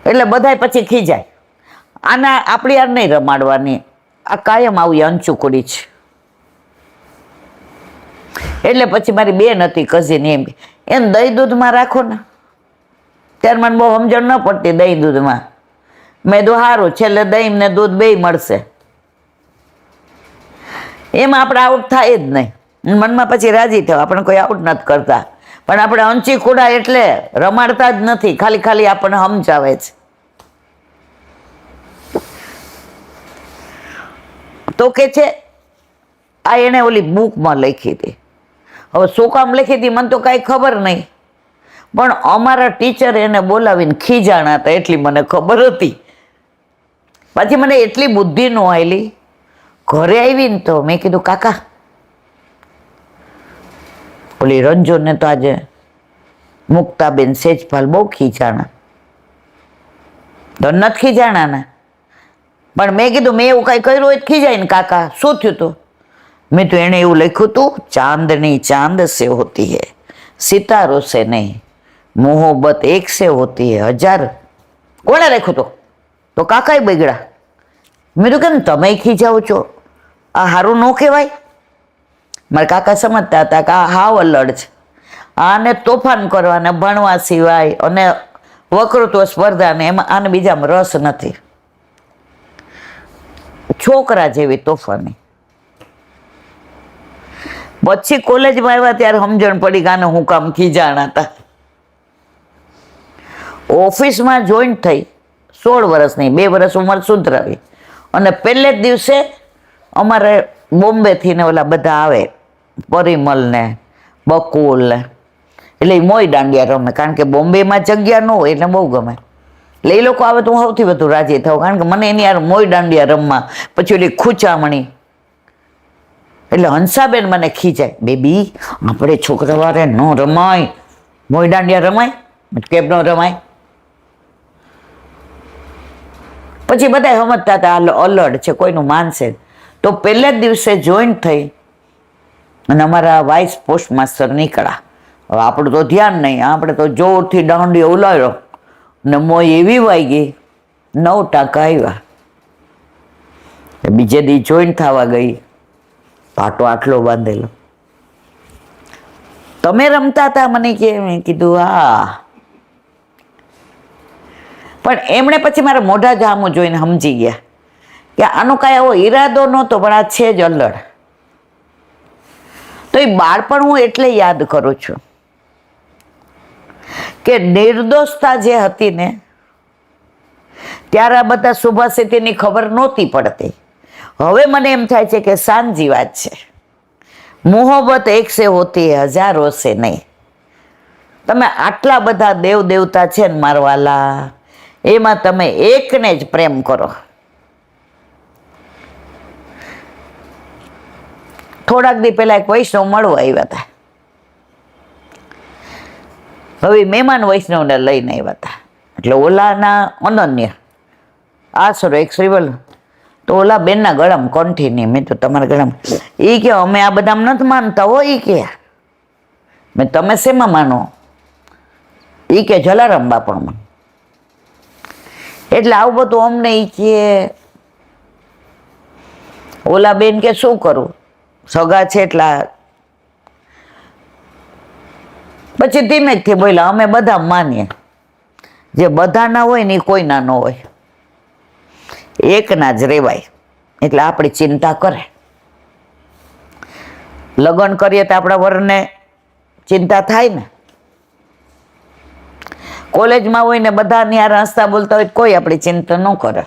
એટલે બધાય પછી ખીજાય. આના આપણી યાર નહીં રમાડવાની, આ કાયમ આવી અંચું કુડી છે. એટલે પછી મારી બેન હતી કઝિન, એમ દહીં દૂધમાં રાખો ને. ત્યારે મને બહુ સમજણ ન પડતી દહીં દૂધમાં. મેં તો સારું, છેલ્લે દહીં ને દૂધ બેય મળશે, એમાં આપણે આઉટ થાય જ નહીં. મનમાં પછી રાજી થયો, આપણે કોઈ આઉટ નથી કરતા, પણ આપણે અંચી કુડા એટલે રમાડતા જ નથી, ખાલી ખાલી આપણને સમજાવે છે. તો કે છે આ એણે ઓલી બુકમાં લખી હતી. હવે શું કામ લખી હતી મને તો કાંઈ ખબર નહીં, પણ અમારા ટીચર એને બોલાવીને ખીજાણા હતા એટલી મને ખબર હતી. પછી મને એટલી બુદ્ધિ ન આવેલી. ઘરે આવીને તો મેં કીધું, કાકા ઓલી રંજોને તો આજે મુક્તાબેન સેજપાલ બહુ ખીજાણા. તો નથી ખીજાણા ને, પણ મેં કીધું મેં એવું કાંઈ કર્યું હોય તો ખીજાય ને કાકા, શું થયું હતું? મેં તો એણે એવું લખ્યું હતું, ચાંદની ચાંદ સે હોતી હૈ, સિતારો સે નહીં, મોહબ્બત એક સે હોતી હૈ, હજાર. કોણે લખ્યું હતું? તો કાકાએ બગડ્યા. મેં તો કેમ તમે ખીજાવ છો? આ સારું ન કહેવાય. મારા કાકા સમજતા હતા કે આ હાવ અલ્લડ છે, આને તોફાન કરવાને ભણવા સિવાય અને વકૃત્વ સ્પર્ધાને એમાં આને બીજામાં રસ નથી. છોકરા જેવી તોફાની. પછી કોલેજમાં આવ્યા ત્યારે સમજણ પડી કે આને હું કામ ખીજાણા હતા. ઓફિસમાં જોઈન્ટ થઈ 16 વર્ષની, 2 વર્ષ ઉંમર સુધરાવી, અને પહેલે જ દિવસે અમારે બોમ્બેથી ને ઓલા બધા આવે, પરિમલ ને બકુલ ને, એટલે એ મોય દાંડિયા રમે, કારણ કે બોમ્બેમાં જગ્યા ન હોય એટલે બહુ ગમે. એટલે એ લોકો આવે તો હું સૌથી વધુ રાજી થાઉં, કારણ કે મને એની યાર મોય દાંડિયા રમવા. પછી ઓલી ખૂચામણી, એટલે હંસાબેન મને ખીજાય, બેબી આપણે છોકરાવારે ન રમાય, મોય દાંડિયા રમાય? કેમ ન રમાય? પછી બધા સમજતા હતા અલડ છે, કોઈનું માનશે. તો પહેલે જ દિવસે જોઈન્ટ થઈ અને અમારા વાઇસ પોસ્ટ માસ્ટર નીકળ્યા હવે આપણું તો ધ્યાન નહીં, આપણે તો જોરથી દાંડી ઉલાવ્યો ને મોય એવી વાગી 9 ટાંકા આવ્યા. બીજે દી જોઈન્ટ થવા ગઈ, પાટો આટલો બાંધેલો. તમે રમતા હતા મને કે? મેં કીધું હા. પણ એમણે પછી મારા મોઢા જામું જોઈને સમજી ગયા કે આનો કાંઈ એવો ઈરાદો નહોતો, પણ આ છે જ અલ્લડ. તો એ બાળપણ હું એટલે યાદ કરું છું કે નિર્દોષતા જે હતી ને, ત્યારે આ બધા શુભાસ્થિતિની ખબર નહોતી પડતી. હવે મને એમ થાય છે કે સાંજની વાત છે. મોહબ્બત એક સે હોતી હજારો સે નહીં. તમે આટલા બધા દેવ દેવતા છે ને મારવાલા, એમાં તમે એકને જ પ્રેમ કરો. થોડાક દી પહેલા એક વૈષ્ણવ મળવા આવ્યા હતા. હવે મહેમાન વૈષ્ણવને લઈને આવ્યા હતા. એટલે ઓલાના અનન્ય આશરો એક શ્રીવલ, તો ઓલા બેનના ગળામાં કંઠી. મેં તો તમારા ગળામાં, એ કે અમે આ બધા નથી માનતા હોય. એ કે મેં તમે શેમાં માનો? એ કે જલારામ બાપામાં. એટલે આવું બધું અમને એ કે ઓલા બેન કે શું કરું, સગા છે એટલા. પછી ધીમેકથી બોલ્યા અમે બધા માનીએ, જે બધા ના હોય ને એ કોઈ ના ન હોય, એકના જ રેવાય. એટલે આપણી ચિંતા કરે. લગ્ન કરીએ તો આપણા વરને ચિંતા થાય ને. કોલેજમાં હોય ને બધા ત્યાં હસતા બોલતા હોય કોઈ આપણી ચિંતા ન કરે.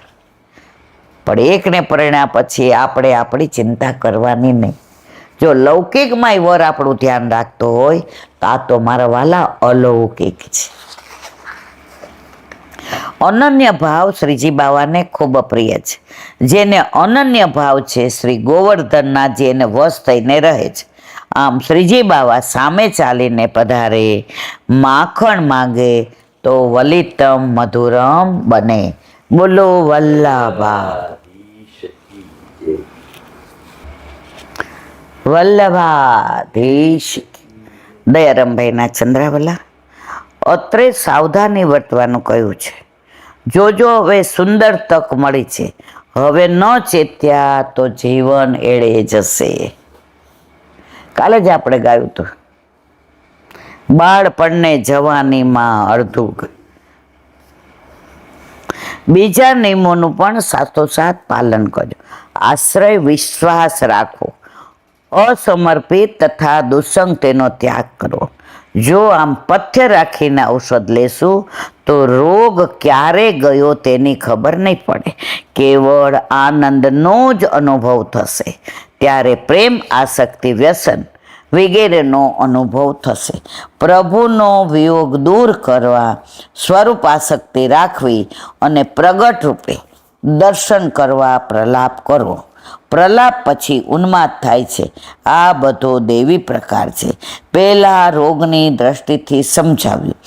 પણ એકને પરણ્યા પછી આપણે આપણી ચિંતા કરવાની નહીં. જો લૌકિકમાં વર આપણું ધ્યાન રાખતો હોય તો આ તો મારા વાલા અલૌકિક છે. અનન્ય ભાવ શ્રીજી બાવાને ખૂબ પ્રિય છે. જેને અનન્ય ભાવ છે શ્રી ગોવર્ધનના, જેને વશ થઈને રહે છે. આમ શ્રીજી બાવા સામે ચાલીને પધારે, માખણ માંગે તો વલિતમ મધુરમ બને. બોલો વલ્લભા વલ્લભાધીશ. દયારામભાઈના ચંદ્રાવલા. અત્રે સાવધાની વર્તવાનું કહ્યું છે. જોજો હવે સુંદર તક મળી છે, હવે ન ચેત્યા તો જીવન એળે જશે. કાલે જ આપણે ગાયું હતું, બાળપણને જવાનીમાં અડધું. બીજા નિયમોનું પણ સાથોસાથ પાલન કરજો. આશ્રય વિશ્વાસ રાખો, અસમર્પિત તથા દુસંગ તેનો ત્યાગ કરો. જો આમ પથ્ય રાખીને ઔષધ લેશું તો રોગ ક્યારે ગયો તેની ખબર નહીં પડે. કેવળ આનંદનો જ અનુભવ થશે. ત્યારે પ્રેમ, આસક્તિ, વ્યસન વગેરેનો અનુભવ થશે. પ્રભુનો વિયોગ દૂર કરવા સ્વરૂપ આસક્તિ રાખવી અને પ્રગટ રૂપે દર્શન કરવા પ્રલાપ કરવો. પ્રલાપ પછી ઉન્માદ થાય છે. આ બધો દૈવી પ્રકાર છે. પહેલા રોગની દ્રષ્ટિથી સમજાવ્યું.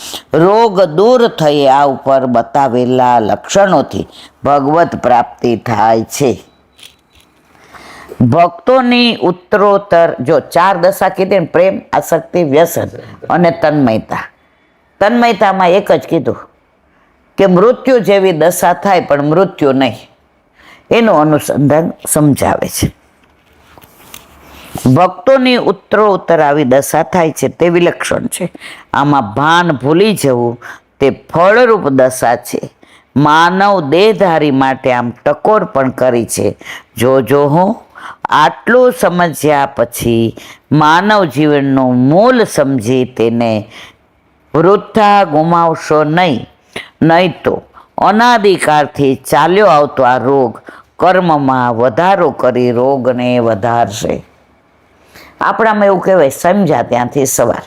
રોગ દૂર થઈ આ ઉપર બતાવેલા લક્ષણોથી ભગવત પ્રાપ્તિ થાય છે. ભક્તોની ઉત્તરોત્તર જો 4 દશા કીધી ને, પ્રેમ, આસક્તિ, વ્યસન અને તન્મયતા. તન્મયતામાં એક જ કીધું કે મૃત્યુ જેવી દશા થાય પણ મૃત્યુ નહીં. એનું અનુસંધાન સમજાવે છે. ભક્તોની ઉત્તરોત્તર આવી દશા થાય છે તે વિલક્ષણ છે. આમાં ભાન ભૂલી જવું તે ફળરૂપ દશા છે. માનવ દેહધારી માટે આમ ટકોર પણ કરી છે. જોજો હું આટલું સમજ્યા પછી માનવ જીવનનું મૂળ સમજી તેને વૃથા ગુમાવશો નહીં. નહીં તો અનાદિકાળથી ચાલ્યો આવતો આ રોગ કર્મમાં વધારો કરી રોગને વધારશે. આપણામાં એવું કહેવાય, સમજ્યા ત્યાંથી સવાર.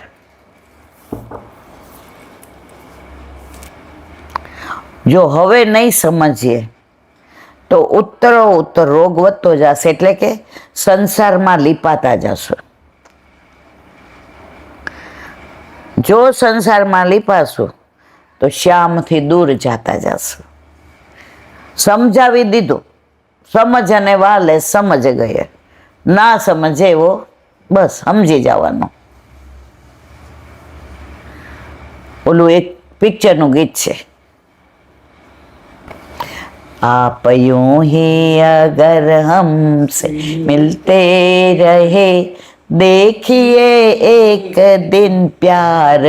જો હવે નહીં સમજીએ તો ઉત્તર રોગ વધતો જશે. એટલે કે સંસારમાં લીપાતા જશે. જો સંસારમાં લીપાશું તો શ્યામથી દૂર જતા જશું. સમજાવી દીધું, સમજ અને વાલે સમજ ગયે. ના સમજે એવો બસ સમજી જવાનો. ઓલું એક પિક્ચરનું ગીત છે, आप यूं ही अगर हमसे मिलते रहे देखिए एक दिन प्यार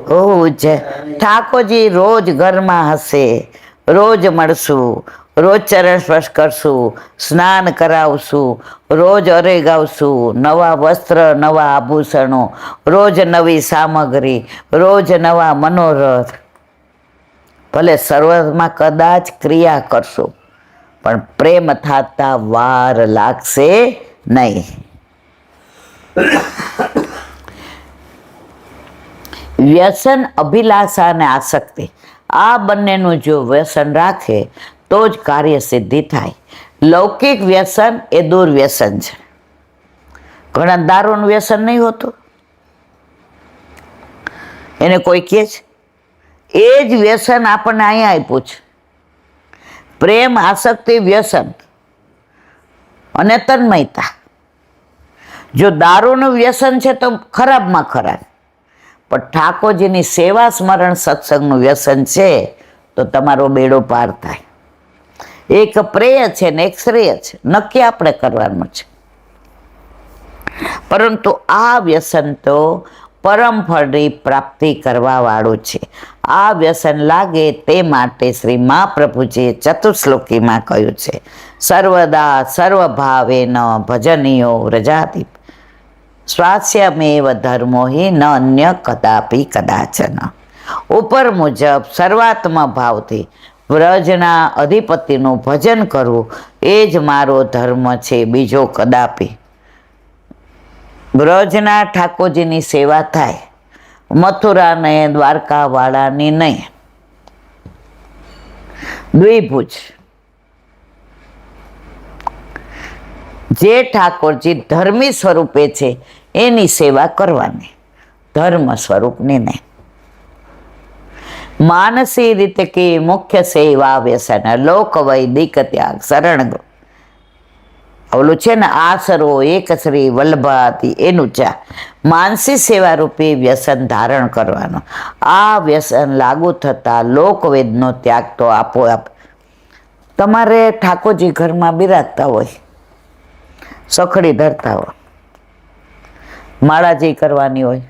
हो जाए। ઠાકોરજી રોજ ઘરમાં હશે, રોજ મળશું, રોજ ચરણ સ્પર્શ કરશું, સ્નાન કરાવશું, રોજ અરે ગાવશું, નવા વસ્ત્ર, નવા આભૂષણો, રોજ નવી સામગ્રી, રોજ નવા મનોરથ. ભલે સર્વમાં કદાચ ક્રિયા કરશો પણ પ્રેમ થતા વાર લાગશે નહીં. વ્યસન, અભિલાષા અને આસક્તિ, આ બંનેનું જો વ્યસન રાખે તો જ કાર્ય સિદ્ધિ થાય. લૌકિક વ્યસન એ દુર્વ્યસન છે. ઘણા દારૂનું વ્યસન નહીં હોતું, એને કોઈ કહે છે એ જ વ્યસન આપણને અહીંયા આપ્યું છે. પ્રેમ, આસક્તિ, વ્યસન અને તન્મયતા. જો દારૂનું વ્યસન છે તો ખરાબમાં ખરાબ, પણ ઠાકોરજીની સેવા સ્મરણ સત્સંગનું વ્યસન છે તો તમારો બેડો પાર થાય. એક પ્રેય છે ને એક શ્રેય છે, નક્કી આપણે કરવાનું છે. પરંતુ આ વ્યસન તો પરમ ફળની પ્રાપ્તિ કરવા વાળું છે. આ વ્યસન લાગે તે માટે શ્રી મહાપ્રભુજીએ ચતુશ્લોકીમાં કહ્યું છે, સર્વદા સર્વભાવેન ભજનીયો વ્રજાધિપ સ્વાસ્યમેવ ધર્મો હિ ન અન્ય કદાપી કદાચન. ઉપર મુજબ સર્વાત્મા ભાવથી વ્રજના અધિપતિનું ભજન કરવું એ જ મારો ધર્મ છે, બીજો કદાપી. બ્રજના ઠાકોરજીની સેવા થાય, મથુરા ને દ્વારકા વાળાની નહીં. દ્વિભુજ, જે ઠાકોરજી ધર્મી સ્વરૂપે છે એની સેવા કરવાની, ધર્મ સ્વરૂપની નહીં. માનસી રીતે કે મુખ્ય સેવા વ્યસન લોક વૈદિક ત્યાગ શરણ. ઓલું છે ને આસરો એક શ્રી વલ્લભાતી, એનું ચા માનસી સેવા રૂપે વ્યસન ધારણ કરવાનું. આ વ્યસન લાગુ થતા લોકવેદનો ત્યાગ તો આપોઆપ. તમારે ઠાકોરજી ઘરમાં બિરાજતા હોય, સખડી ધરતા હોય, માળાજી કરવાની હોય,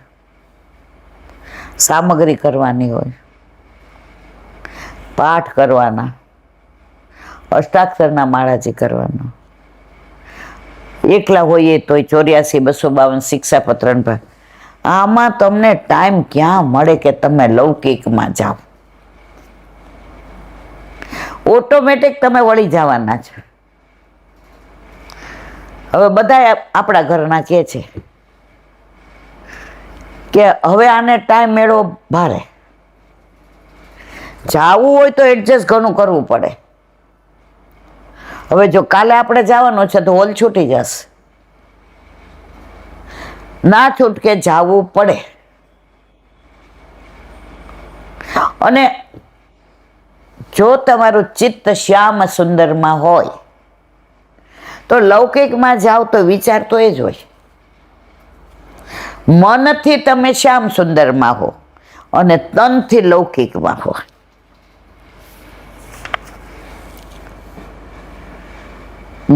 સામગ્રી કરવાની હોય, પાઠ કરવાના, અષ્ટાક્ષરના માળાજી કરવાનો, એકલા હોઈએ તોય 84-252 શિક્ષાપત્ર. આમાં તમને ટાઈમ ક્યાં મળે કે તમે લૌકિકમાં જાઓ? ઓટોમેટિક તમે વળી જવાના છો. હવે બધા આપણા ઘરના કહે છે કે હવે આને ટાઈમ મેળવો ભારે, જાવું હોય તો એડજસ્ટ ઘણું કરવું પડે. હવે જો કાલે આપણે જવાનું છે તો હોલ છૂટી જશે, ના છૂટકે જવું પડે. અને જો તમારું ચિત્ત શ્યામ સુંદરમાં હોય તો લૌકિકમાં જાઓ તો વિચાર તો એ જ હોય. મનથી તમે શ્યામ સુંદરમાં હો અને તનથી લૌકિકમાં હો.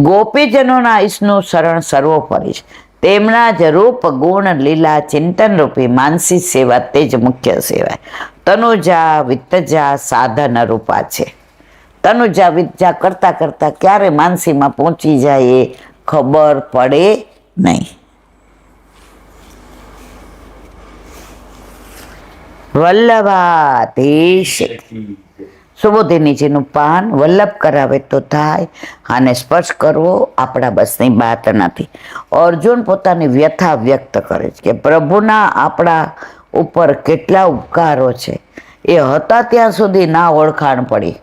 ગોપીજનોના ઈશનું શરણ સર્વોપરી છે. તેમના જ રૂપ ગુણ લીલા ચિંતન રૂપી માનસી સેવા તે જ મુખ્ય સેવા. તનુજા વિત્તજા સાધન રૂપા છે. તનુજા વિદ્યા કરતા કરતા ક્યારે માનસીમાં પહોંચી જાય એ ખબર પડે નહીં. વલ્લભાધીશ સુબોધિનીજીનું પાન વલ્લભ કરાવે તો થાય, આને સ્પર્શ કરવો આપણા બસની વાત નથી. અર્જુન પોતાની વ્યથા વ્યક્ત કરે છે કે પ્રભુના આપણા ઉપર કેટલા ઉપકારો છે, એ હતા ત્યાં સુધી ના ઓળખાણ પડી,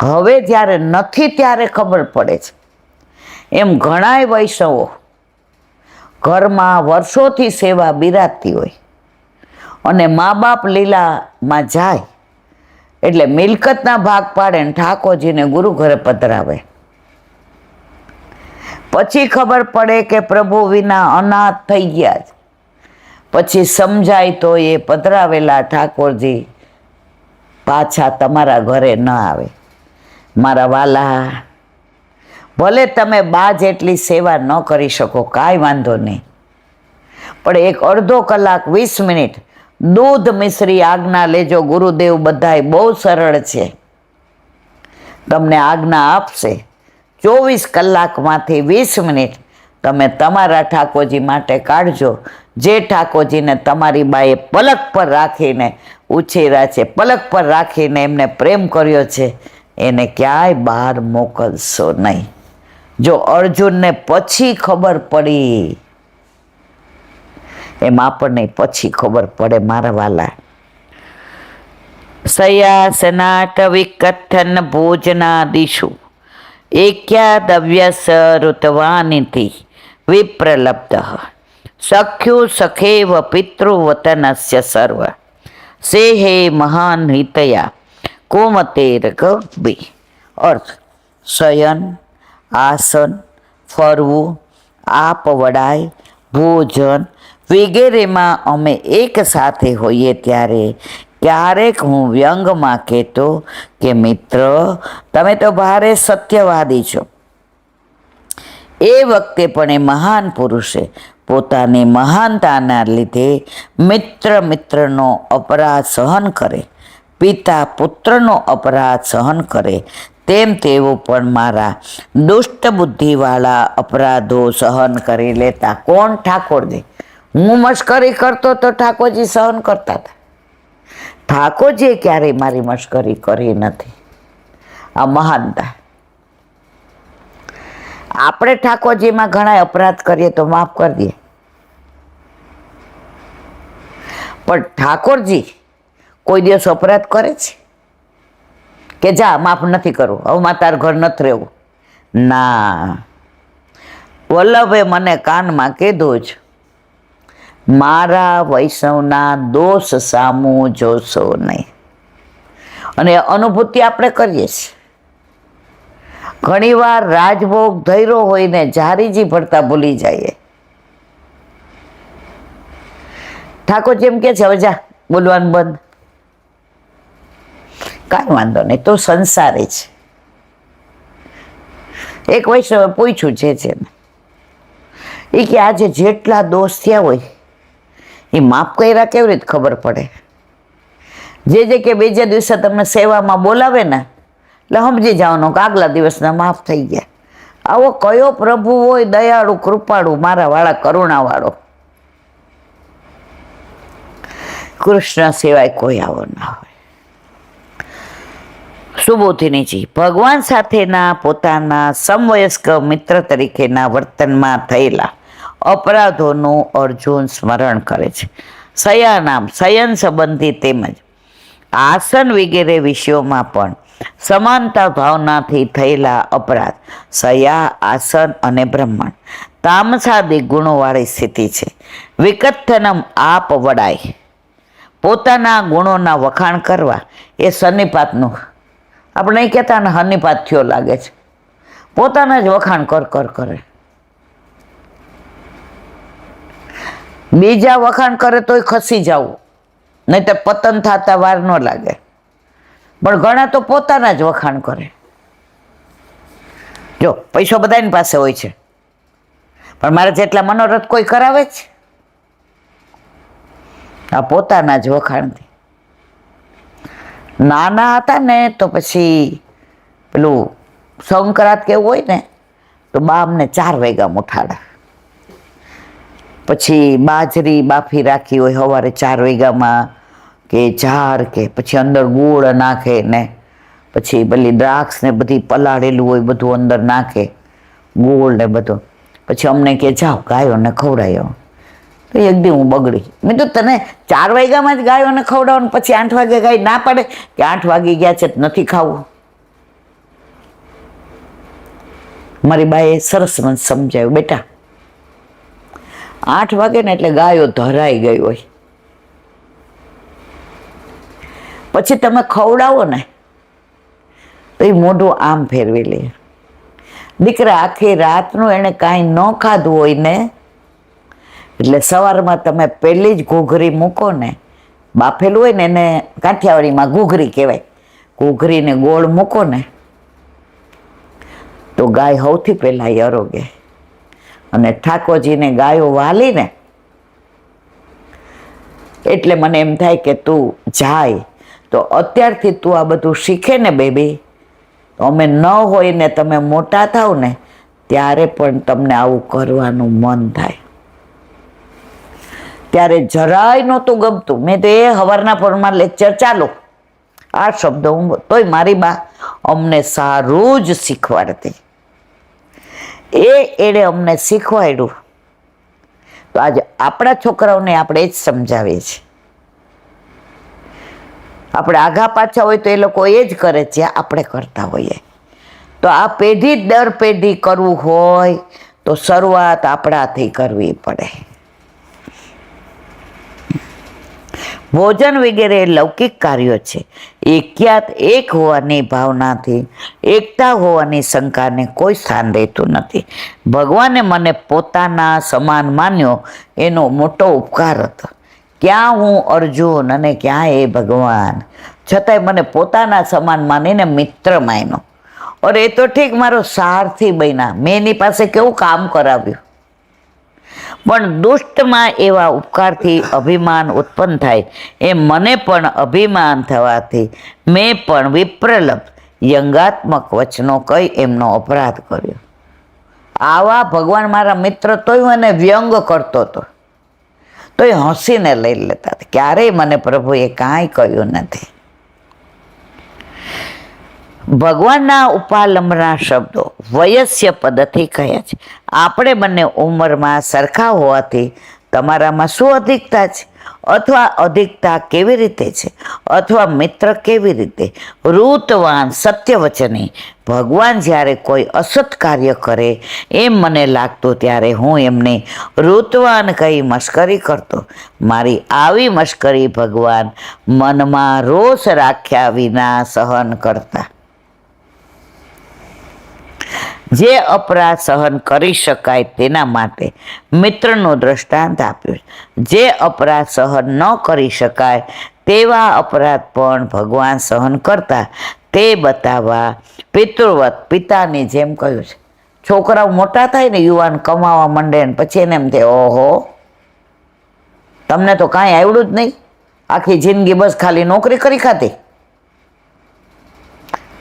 હવે જ્યારે નથી ત્યારે ખબર પડે છે. એમ ઘણાય વૈષ્ણવો ઘરમાં વર્ષોથી સેવા બિરાજતી હોય અને મા બાપ લીલામાં જાય એટલે મિલકતના ભાગ પાડે ને ઠાકોરજીને ગુરુ ઘરે પધરાવે. પછી ખબર પડે કે પ્રભુ વિના અનાથ થઈ ગયા છે. પછી સમજાય તો એ પધરાવેલા ઠાકોરજી પાછા તમારા ઘરે ન આવે. મારા વાલા, ભલે તમે બા જેટલી સેવા ન કરી શકો, કાંઈ વાંધો નહીં, પણ એક અડધો કલાક 20 મિનિટ દૂધ મિશ્રી આજ્ઞા લેજો. ગુરુદેવ બધાય બહુ સરળ છે, તમને આજ્ઞા આપશે. 24 કલાકમાંથી 20 મિનિટ તમે તમારા ઠાકોરજી માટે કાઢજો. જે ઠાકોરજીને તમારી બાએ પલક પર રાખીને ઉછેર્યા છે, પલક પર રાખીને એમને પ્રેમ કર્યો છે, એને ક્યાંય બહાર મોકલશો નહીં. જો અર્જુનને પછી ખબર પડી એમ આપણને પછી ખબર પડે મારા વાલા. શયાસનાટ વિકથન ભોજનાદિષુ એક્યાદવ્યસ ઋતવાનિતિ વિપ્રલબ્ધ સખ્યુ સખેવ પિતૃવતનસ્ય સર્વ સેહે મહાન હિતયા કોમતેર ગભી. અર્થ: શયન, આસન, ફરવું, આપ વડાય, ભોજન વગેરેમાં અમે એક સાથે હોઈએ ત્યારે ક્યારેક હું વ્યંગમાં કહેતો કે મિત્ર, તમે તો ભારે સત્યવાદી છો. એ વખતે પણ એ મહાન પુરુષે પોતાની મહાનતાના લીધે મિત્રનો અપરાધ સહન કરે, પિતા પુત્રનો અપરાધ સહન કરે, તેમ તેઓ પણ મારા દુષ્ટ બુદ્ધિવાળા અપરાધો સહન કરી લેતા. કોણ? ઠાકોરજી. હું મશ્કરી કરતો તો ઠાકોરજી સહન કરતા હતા. ઠાકોરજીએ ક્યારેય મારી મશ્કરી કરી નથી. આ મહાનતા. આપણે ઠાકોરજીમાં ઘણા અપરાધ કરીએ તો માફ કરી દઈએ, પણ ઠાકોરજી કોઈ દિવસ અપરાધ કરે છે કે જા માફ નથી કરવું, હવે માં તાર ઘર નથી રહેવું? ના. વલ્લભે મને કાનમાં કીધું જ, મારા વૈષ્ણવના દોષ સામું જોશો નહીં. અને અનુભૂતિ આપણે કરીએ છીએ. ઘણીવાર રાજભોગ ધૈર્યો હોય ને જારીજી ભરતા ભૂલી જઈએ. ઠાકોરજી એમ કે છે, હવે જા, બોલવાનું બંધ. કાંઈ વાંધો નહીં, તો સંસારી છે. એક વૈષ્ણવે પૂછ્યું છે ને, એ કે આજે જેટલા દોષ થયા હોય એ માફ કર્યા કેવી રીતે ખબર પડે? જે કે બીજા દિવસે તમને સેવામાં બોલાવે ને એટલે સમજી જવાનું કે આગલા દિવસના માફ થઈ ગયા. આવો કયો પ્રભુ હોય દયાળુ, કૃપાળુ, મારા વાળા, કરુણાવાળો? કૃષ્ણ સિવાય કોઈ આવો ના હોય. સુબોધિનીજી, ભગવાન સાથેના પોતાના સમવયસ્ક મિત્ર તરીકેના વર્તનમાં થયેલા અપરાધોનું અર્જુન સ્મરણ કરે છે. શયન સંબંધી તેમજ આસન વગેરે વિષયોમાં પણ સમાનતા ભાવનાથી થયેલા અપરાધ શયા, આસન અને બ્રહ્મણ તામસાદિક ગુણોવાળી સ્થિતિ છે. વિકથનમ આપ વડાય, પોતાના ગુણોના વખાણ કરવા એ સન્નિપાતનું, આપણે નહીં કહેતા ને હન્નીપાત થયો લાગે છે, પોતાના જ વખાણ કરે. બીજા વખાણ કરે તોય ખસી જવું, નહીં તો પતન થતા વાર ન લાગે. પણ ઘણા તો પોતાના જ વખાણ કરે. જો પૈસો બધાની પાસે હોય છે, પણ મારા જેટલા મનોરથ કોઈ કરાવે છે? આ પોતાના જ વખાણથી. નાના હતા ને તો પછી પેલું સંક્રાંત કેવું હોય ને તો બા અમને 4 વાગ્યા ઉઠાડે. પછી બાજરી બાફી રાખી હોય સવારે 4 વાગ્યામાં કે જાર, કે પછી અંદર ગોળ નાખે ને પછી પેલી દ્રાક્ષ ને બધી પલાળેલું હોય બધું અંદર નાખે, ગોળ ને બધું. પછી અમને કે જાઓ ગાયોને ખવડાયો. તો એક દી હું બગડી, મેં તો તને 4 વાગ્યામાં જ ગાયોને ખવડાવવાનું, પછી 8 વાગે ગાય ના પાડે કે 8 વાગી ગયા છે નથી ખાવું. મારી બાએ સરસ મને સમજાવ્યું, બેટા 8 વાગે ને એટલે ગાયો ધરાઈ ગઈ હોય, પછી તમે ખવડાવો ને તો એ મોઢું આમ ફેરવી લે. દીકરા આખી રાતનું એને કાંઈ ન ખાધું હોય ને એટલે સવારમાં તમે પહેલી જ ઘૂઘરી મૂકો ને, બાફેલું હોય ને એને કાઠિયાવાડીમાં ઘૂઘરી કહેવાય, ઘૂઘરીને ગોળ મૂકો ને તો ગાય સૌથી પહેલાં અરોગે. અને ઠાકોરજીને ગાયો વાલીને એટલે મને એમ થાય કે તું જાય તો અત્યારથી તું આ બધું શીખે ને બેબી, તો અમે ન હોય ને તમે મોટા થાવ ને ત્યારે પણ તમને આવું કરવાનું મન થાય. ત્યારે જરાય નહોતું ગમતું. મેં તો એ સવારના પરમાં લેક્ચર ચાલુ, આ શબ્દ હું તોય મારી બા અમને સારું જ શીખવાડતી, એણે અમને શીખવાડ્યું. તો આજે આપણા છોકરાઓને આપણે જ સમજાવીએ છીએ. આપણે આઘા પાછા હોય તો એ લોકો એ જ કરે છે આપણે કરતા હોઈએ. તો આ પેઢી દર પેઢી કરવું હોય તો શરૂઆત આપણાથી કરવી પડે. ભોજન વગેરે લૌકિક કાર્યો છે. એક્યાત એક હોવાની ભાવનાથી એકતા હોવાની શંકાને કોઈ સ્થાન રહેતું નથી. ભગવાને મને પોતાના સમાન માન્યો એનો મોટો ઉપકાર હતો. ક્યાં હું અર્જુન અને ક્યાં એ ભગવાન, છતાંય મને પોતાના સમાન માનીને મિત્ર માન્યો. और એ તો ઠીક મારો સારથી બન્યા, મેં એની પાસે કેવું કામ કરાવ્યું. પણ દુષ્ટમાં એવા ઉપકારથી અભિમાન ઉત્પન્ન થાય એમ મને પણ અભિમાન થવાથી મેં પણ વિપ્રલપ વ્યંગાત્મક વચનો કહી એમનો અપરાધ કર્યો. આવા ભગવાન મારા મિત્ર તોય મને વ્યંગ કરતો હતો, તોય હસીને લઈ લેતા હતા. ક્યારેય મને પ્રભુએ કાંઈ કહ્યું નથી. ભગવાનના ઉપાલંબના શબ્દો વયસ્ય પદથી કહ્યા છે. આપણે બંને ઉંમરમાં સરખા હોવાથી તમારામાં શું અધિકતા છે, અથવા અધિકતા કેવી રીતે છે, અથવા મિત્ર કેવી રીતે? રૂતવાન સત્યવચની ભગવાન જ્યારે કોઈ અસત કાર્ય કરે એમ મને લાગતું ત્યારે હું એમને રૂતવાન કહી મશ્કરી કરતો. મારી આવી મશ્કરી ભગવાન મનમાં રોષ રાખ્યા વિના સહન કરતા. જે અપરાધ સહન કરી શકાય તેના માટે મિત્રનું દ્રષ્ટાંત આપ્યું. જે અપરાધ સહન ન કરી શકાય તેવા અપરાધ પણ ભગવાન સહન કરતા તે બતાવવા પિતૃવત પિતાની જેમ કહ્યું છે. છોકરાઓ મોટા થાય ને, યુવાન કમાવા માંડે ને પછી એને એમ થાય ઓહો તમને તો કાંઈ આવડ્યું જ નહીં, આખી જિંદગી બસ ખાલી નોકરી કરી ખાતી.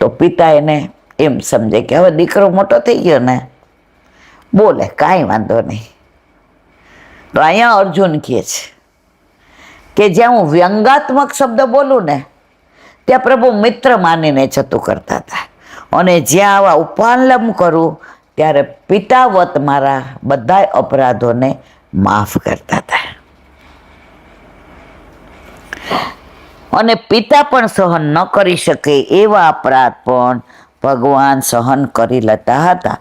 તો પિતા એને એમ સમજે કે હવે દીકરો મોટો થઈ ગયો ને, બોલે કાંઈ વાંધો નહીં. તો અહીંયા અર્જુન કહે છે કે જ્યાં હું વ્યંગાત્મક શબ્દ બોલું ને ત્યાં પ્રભુ મિત્ર માનીને જતું કરતા હતા, અને જ્યાં આવા ઉપાલંબ કરું ત્યારે પિતાવત મારા બધા અપરાધોને માફ કરતા હતા. અને પિતા પણ સહન ન કરી શકે એવા અપરાધ પણ ભગવાન સહન કરી લેતા હતા.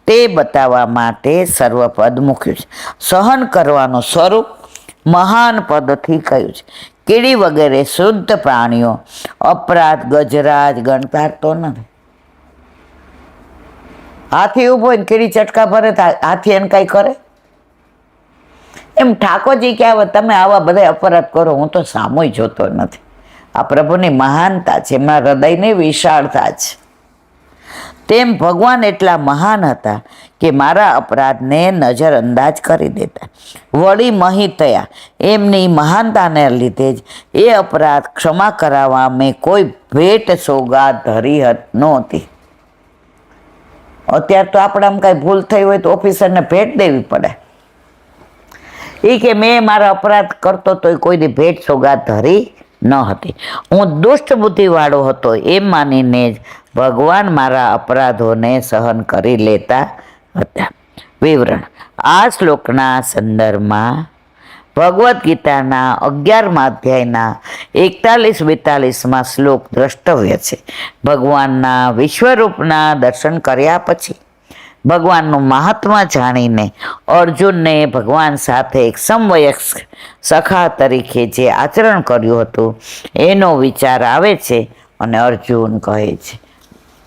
તે બતાવવા માટે સર્વપદ મૂક્યું છે. સહન કરવાનું સ્વરૂપ મહાન પદથી કહ્યું છે. કીડી વગેરે શુદ્ધ પ્રાણીઓ અપરાધ ગજરાજ ગણતા તો નથી. હાથી ઊભો હોય ને કીડી ચટકા ભરે તો હાથી એને કાંઈ કરે? એમ ઠાકોરજી કે હવે તમે આવા બધા અપરાધ કરો, હું તો સામોય જોતો નથી. આ પ્રભુની મહાનતા છે, એમના હૃદયની વિશાળતા છે. તેમ ભગવાન એટલા મહાન હતા કે મારા અપરાધને નજરઅંદાજ કરી દેતા. વળી મહી થયા એમની મહાનતાને લીધે જ એ અપરાધ ક્ષમા કરાવવા મેં કોઈ ભેટ સોગાદ ધરી નહોતી. અત્યારે તો આપણે આમ કાંઈ ભૂલ થઈ હોય તો ઓફિસરને ભેટ દેવી પડે. એ કે મેં મારા અપરાધ કરતો તો કોઈની ભેટ સોગાદ ધરી ન હતી. હું દુષ્ટ બુદ્ધિવાળો હતો એમ માનીને જ ભગવાન મારા અપરાધોને સહન કરી લેતા હતા. વિવરણ: આ શ્લોકના સંદર્ભમાં ભગવદ્ ગીતાના 11મા અધ્યાયના 41-42માં શ્લોક દ્રષ્ટવ્ય છે. ભગવાનના વિશ્વરૂપના દર્શન કર્યા પછી ભગવાનનું મહાત્મા જાણીને અર્જુનને ભગવાન સાથે એક સમવયસ્ક સખા તરીકે જે આચરણ કર્યું હતું એનો વિચાર આવે છે અને અર્જુન કહે છે,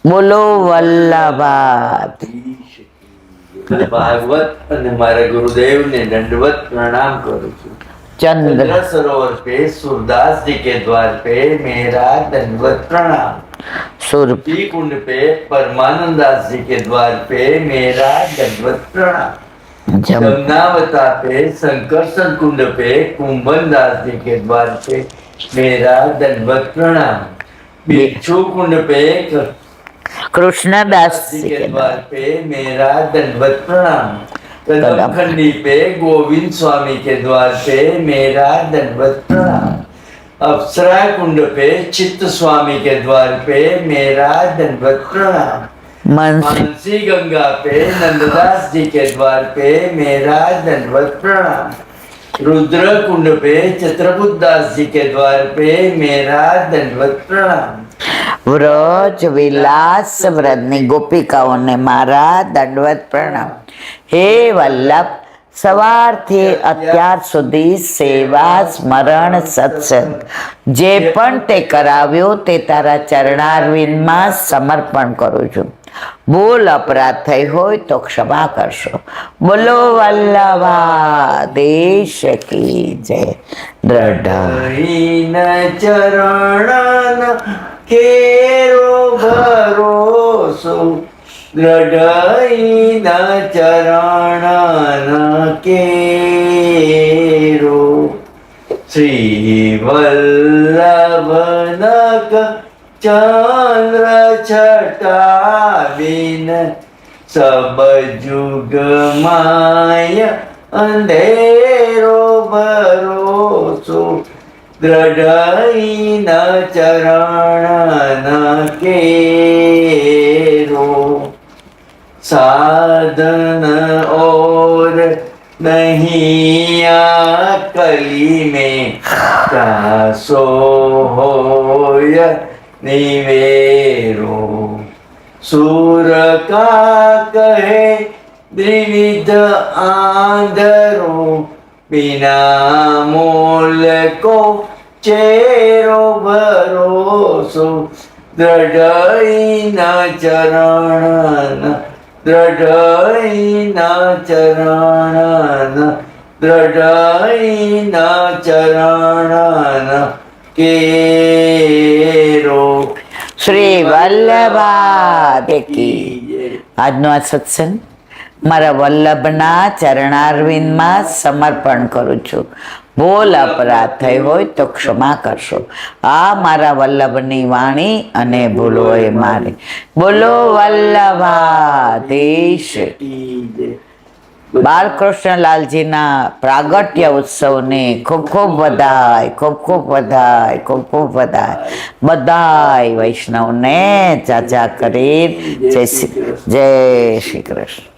બોલો વલ્લભાત. ભાગવત અને મારા ગુરુદેવને दंडवत प्रणाम करूँ છું। ચંદ્ર चंद्र सरोवर पे सूरदास जी के द्वार पे मेरा दंडवत प्रणाम। સુર जी कुंड पे परमानंद दास जी के द्वार पे मेरा दंडवत प्रणाम। જમ जमुनावता पे शंकरसन कुंड पे कुंभन दास जी के द्वार पे मेरा दंडवत प्रणाम। बिच्छू कुंड पे કૃષ્ણદાસ जी के द्वार पे मेरा दंडवत प्रणाम। कदम खंडी पे गोविंद स्वामी के द्वार पे मेरा दंडवत प्रणाम। अप्सरा कुंड पे चित्त स्वामी के द्वार पे मेरा दंडवत प्रणाम। મનસી मानसी गंगा पे नंददास जी के द्वार पे मेरा दंडवत प्रणाम। रुद्र कुंड पे चित्रबुद्ध दास जी के द्वार पे मेरा दंडवत प्रणाम। વ્રજ વિલાસ વ્રતની ગોપિકાઓને મારા દંડવત પ્રણામ. હે વલ્લભ, સવારથી અત્યાર સુધી સેવા સ્મરણ સત્સંગ જે પણ તે કરાવ્યો તે તારા ચરણારવિંદમાં સમર્પણ કરું છું. ભૂલ અપરાધ થઈ હોય તો ક્ષમા કરશો. બોલો વલ્લભાધીશ કી જય. દ્રઢ हीन चरण केरो भरोसो दृढ़हीन चरण केरो श्री वल्लभनक चंद्र छटाविन सब जुग माय अंधेरो भरोसो दृढ़हीन चरण केरो साधन और नहीं कली में चासो होय निवेरो सूर का कहे द्विविध आंधरो बिना मोल को चेरो भरोसो दृढ़हीन चरण दृढ़हीन चरण दृढ़हीन चरण केरो શ્રી વલ્લભાધીશ કી. આજનો આ સત્સંગ મારા વલ્લભના ચરણારવિંદમાં સમર્પણ કરું છું. ભૂલ અપરાધ થઈ હોય તો ક્ષમા કરશો. આ મારા વલ્લભની વાણી અને ભૂલો એ મારી. બોલો વલ્લભાધીશ. બાલકૃષ્ણલાલજીના પ્રાગટ્ય ઉત્સવની ખૂબ ખૂબ વધાય, ખૂબ ખૂબ વધાય, ખૂબ ખૂબ વધાય. બધાય વૈષ્ણવને જાજા કરી જય શ્રી કૃષ્ણ.